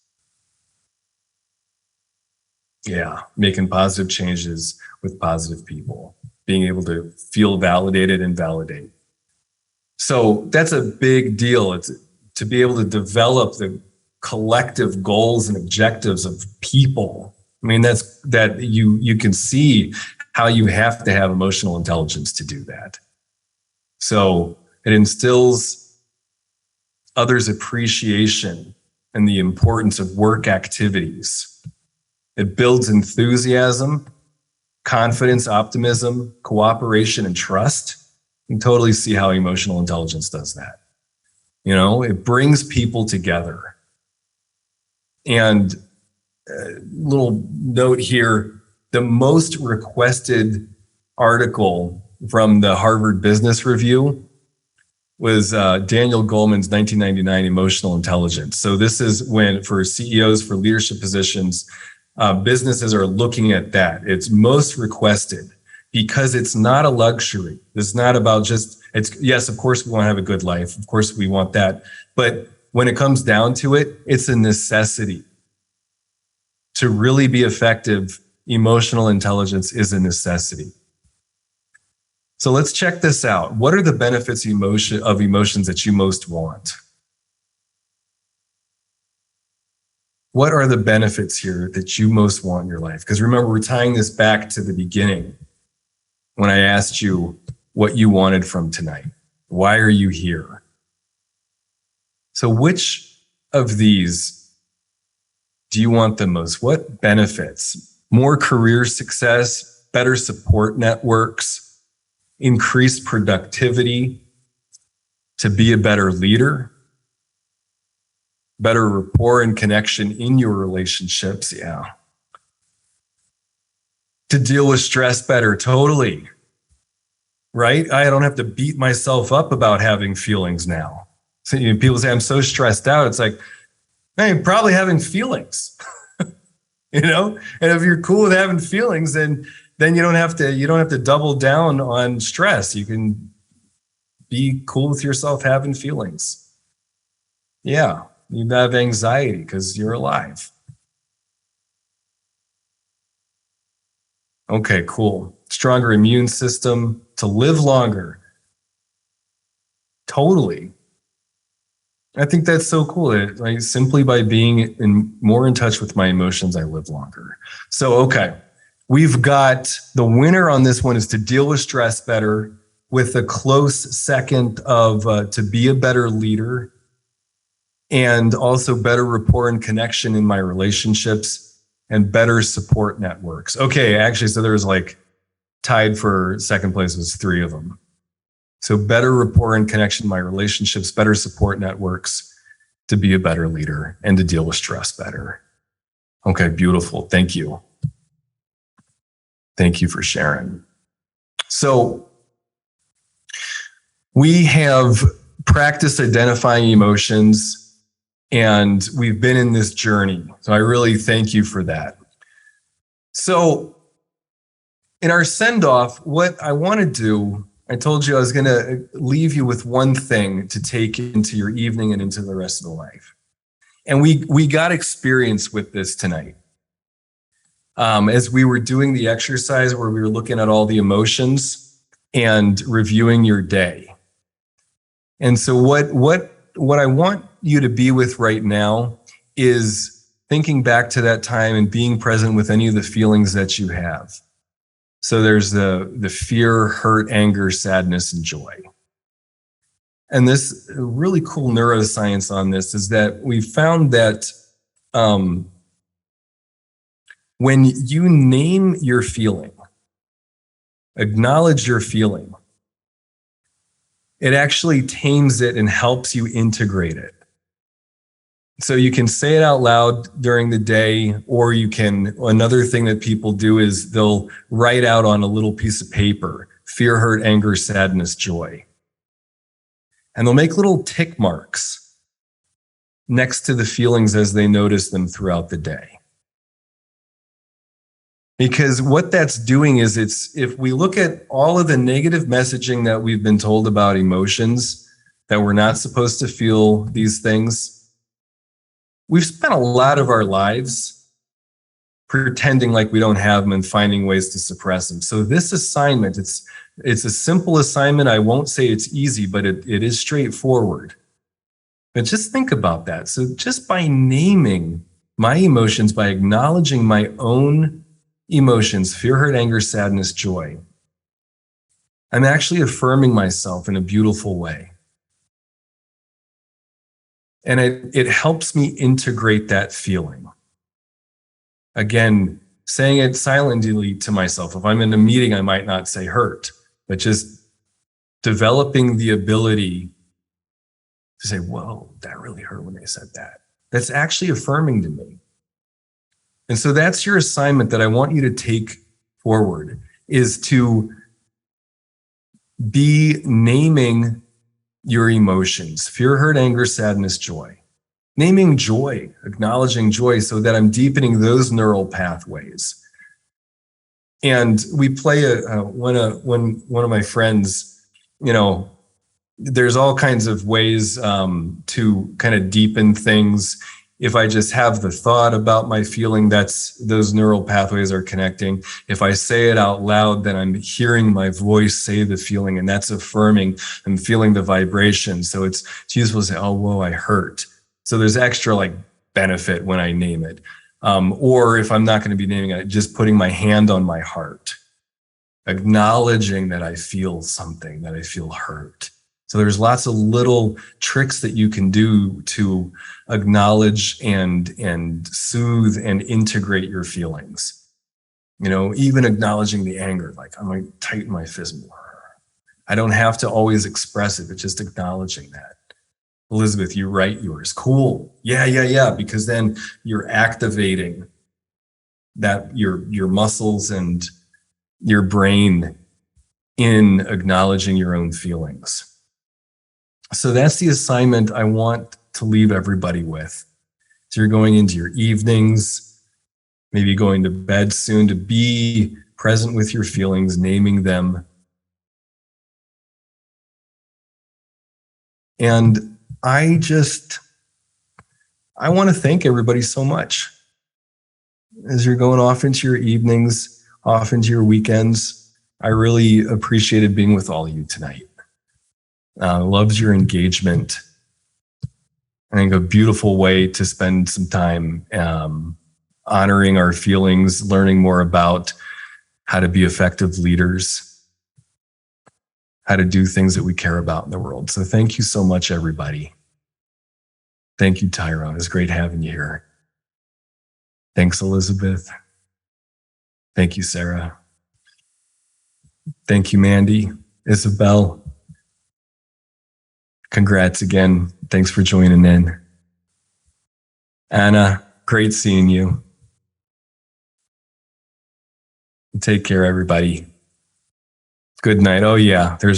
Yeah, making positive changes with positive people, being able to feel validated and validate. So that's a big deal. It's to be able to develop the collective goals and objectives of people. I mean, that you can see how you have to have emotional intelligence to do that. So it instills others' appreciation and the importance of work activities. It builds enthusiasm, confidence, optimism, cooperation, and trust. You can totally see how emotional intelligence does that. You know, it brings people together. And a little note here, the most requested article from the Harvard Business Review was Daniel Goleman's 1999 Emotional Intelligence. So this is when, for CEOs, for leadership positions, businesses are looking at that. It's most requested because it's not a luxury. It's not about just, yes, of course we want to have a good life. Of course we want that. But when it comes down to it, it's a necessity. To really be effective, emotional intelligence is a necessity. So let's check this out. What are the benefits of emotions that you most want? What are the benefits here that you most want in your life? Because remember, we're tying this back to the beginning when I asked you what you wanted from tonight. Why are you here? So which of these do you want the most? What benefits? More career success, better support networks, increased productivity, to be a better leader, better rapport and connection in your relationships. Yeah. To deal with stress better. Totally. Right? I don't have to beat myself up about having feelings now. So, people say I'm so stressed out. It's like, I'm probably having feelings, you know? And if you're cool with having feelings, then you don't have to double down on stress. You can be cool with yourself having feelings. Yeah. You have anxiety because you're alive. Okay, cool. Stronger immune system, to live longer. Totally. I think that's so cool. Like, simply by being more in touch with my emotions, I live longer. So, okay, we've got the winner on this one is to deal with stress better, with a close second of to be a better leader, and also better rapport and connection in my relationships, and better support networks. Okay, actually, so there was like tied for second place was 3 of them. So better rapport and connection in my relationships, better support networks, to be a better leader, and to deal with stress better. Okay, beautiful. Thank you. Thank you for sharing. So we have practiced identifying emotions, and we've been in this journey. So I really thank you for that. So in our send-off, what I want to do, I told you I was going to leave you with one thing to take into your evening and into the rest of the life. And we got experience with this tonight. As we were doing the exercise where we were looking at all the emotions and reviewing your day. And so what I want you to be with right now is thinking back to that time and being present with any of the feelings that you have. So there's the fear, hurt, anger, sadness, and joy. And this really cool neuroscience on this is that we found that when you name your feeling, acknowledge your feeling, it actually tames it and helps you integrate it. So you can say it out loud during the day, or you can, another thing that people do is they'll write out on a little piece of paper, fear, hurt, anger, sadness, joy. And they'll make little tick marks. next to the feelings as they notice them throughout the day. Because what that's doing is if we look at all of the negative messaging that we've been told about emotions, that we're not supposed to feel these things, we've spent a lot of our lives pretending like we don't have them and finding ways to suppress them. So this assignment, it's a simple assignment. I won't say it's easy, but it is straightforward. But just think about that. So just by naming my emotions, by acknowledging my own emotions, fear, hurt, anger, sadness, joy, I'm actually affirming myself in a beautiful way. And it helps me integrate that feeling. Again, saying it silently to myself. If I'm in a meeting, I might not say hurt, but just developing the ability to say, whoa, that really hurt when they said that. That's actually affirming to me. And so that's your assignment that I want you to take forward, is to be naming your emotions: fear, hurt, anger, sadness, joy. Naming joy, acknowledging joy, so that I'm deepening those neural pathways. And we play when one of my friends, there's all kinds of ways to kind of deepen things. If I just have the thought about my feeling, those neural pathways are connecting. If I say it out loud, then I'm hearing my voice say the feeling, and that's affirming. I'm feeling the vibration. So it's useful to say, oh, whoa, I hurt. So there's extra benefit when I name it. Or if I'm not going to be naming it, just putting my hand on my heart, acknowledging that I feel something, that I feel hurt. So there's lots of little tricks that you can do to acknowledge and soothe and integrate your feelings. Even acknowledging the anger, like I might tighten my fist more. I don't have to always express it, but just acknowledging that. Elizabeth, you write yours. Cool. Yeah. Because then you're activating that your muscles and your brain in acknowledging your own feelings. So that's the assignment I want to leave everybody with. So you're going into your evenings, maybe going to bed soon, to be present with your feelings, naming them. And I want to thank everybody so much as you're going off into your evenings, off into your weekends. I really appreciated being with all of you tonight. Loves your engagement. I think a beautiful way to spend some time honoring our feelings, learning more about how to be effective leaders, how to do things that we care about in the world. So thank you so much, everybody. Thank you, Tyrone. It's great having you here. Thanks, Elizabeth. Thank you, Sarah. Thank you, Mandy, Isabel. Congrats again. Thanks for joining in. Anna, great seeing you. Take care, everybody. Good night. Oh, yeah, there's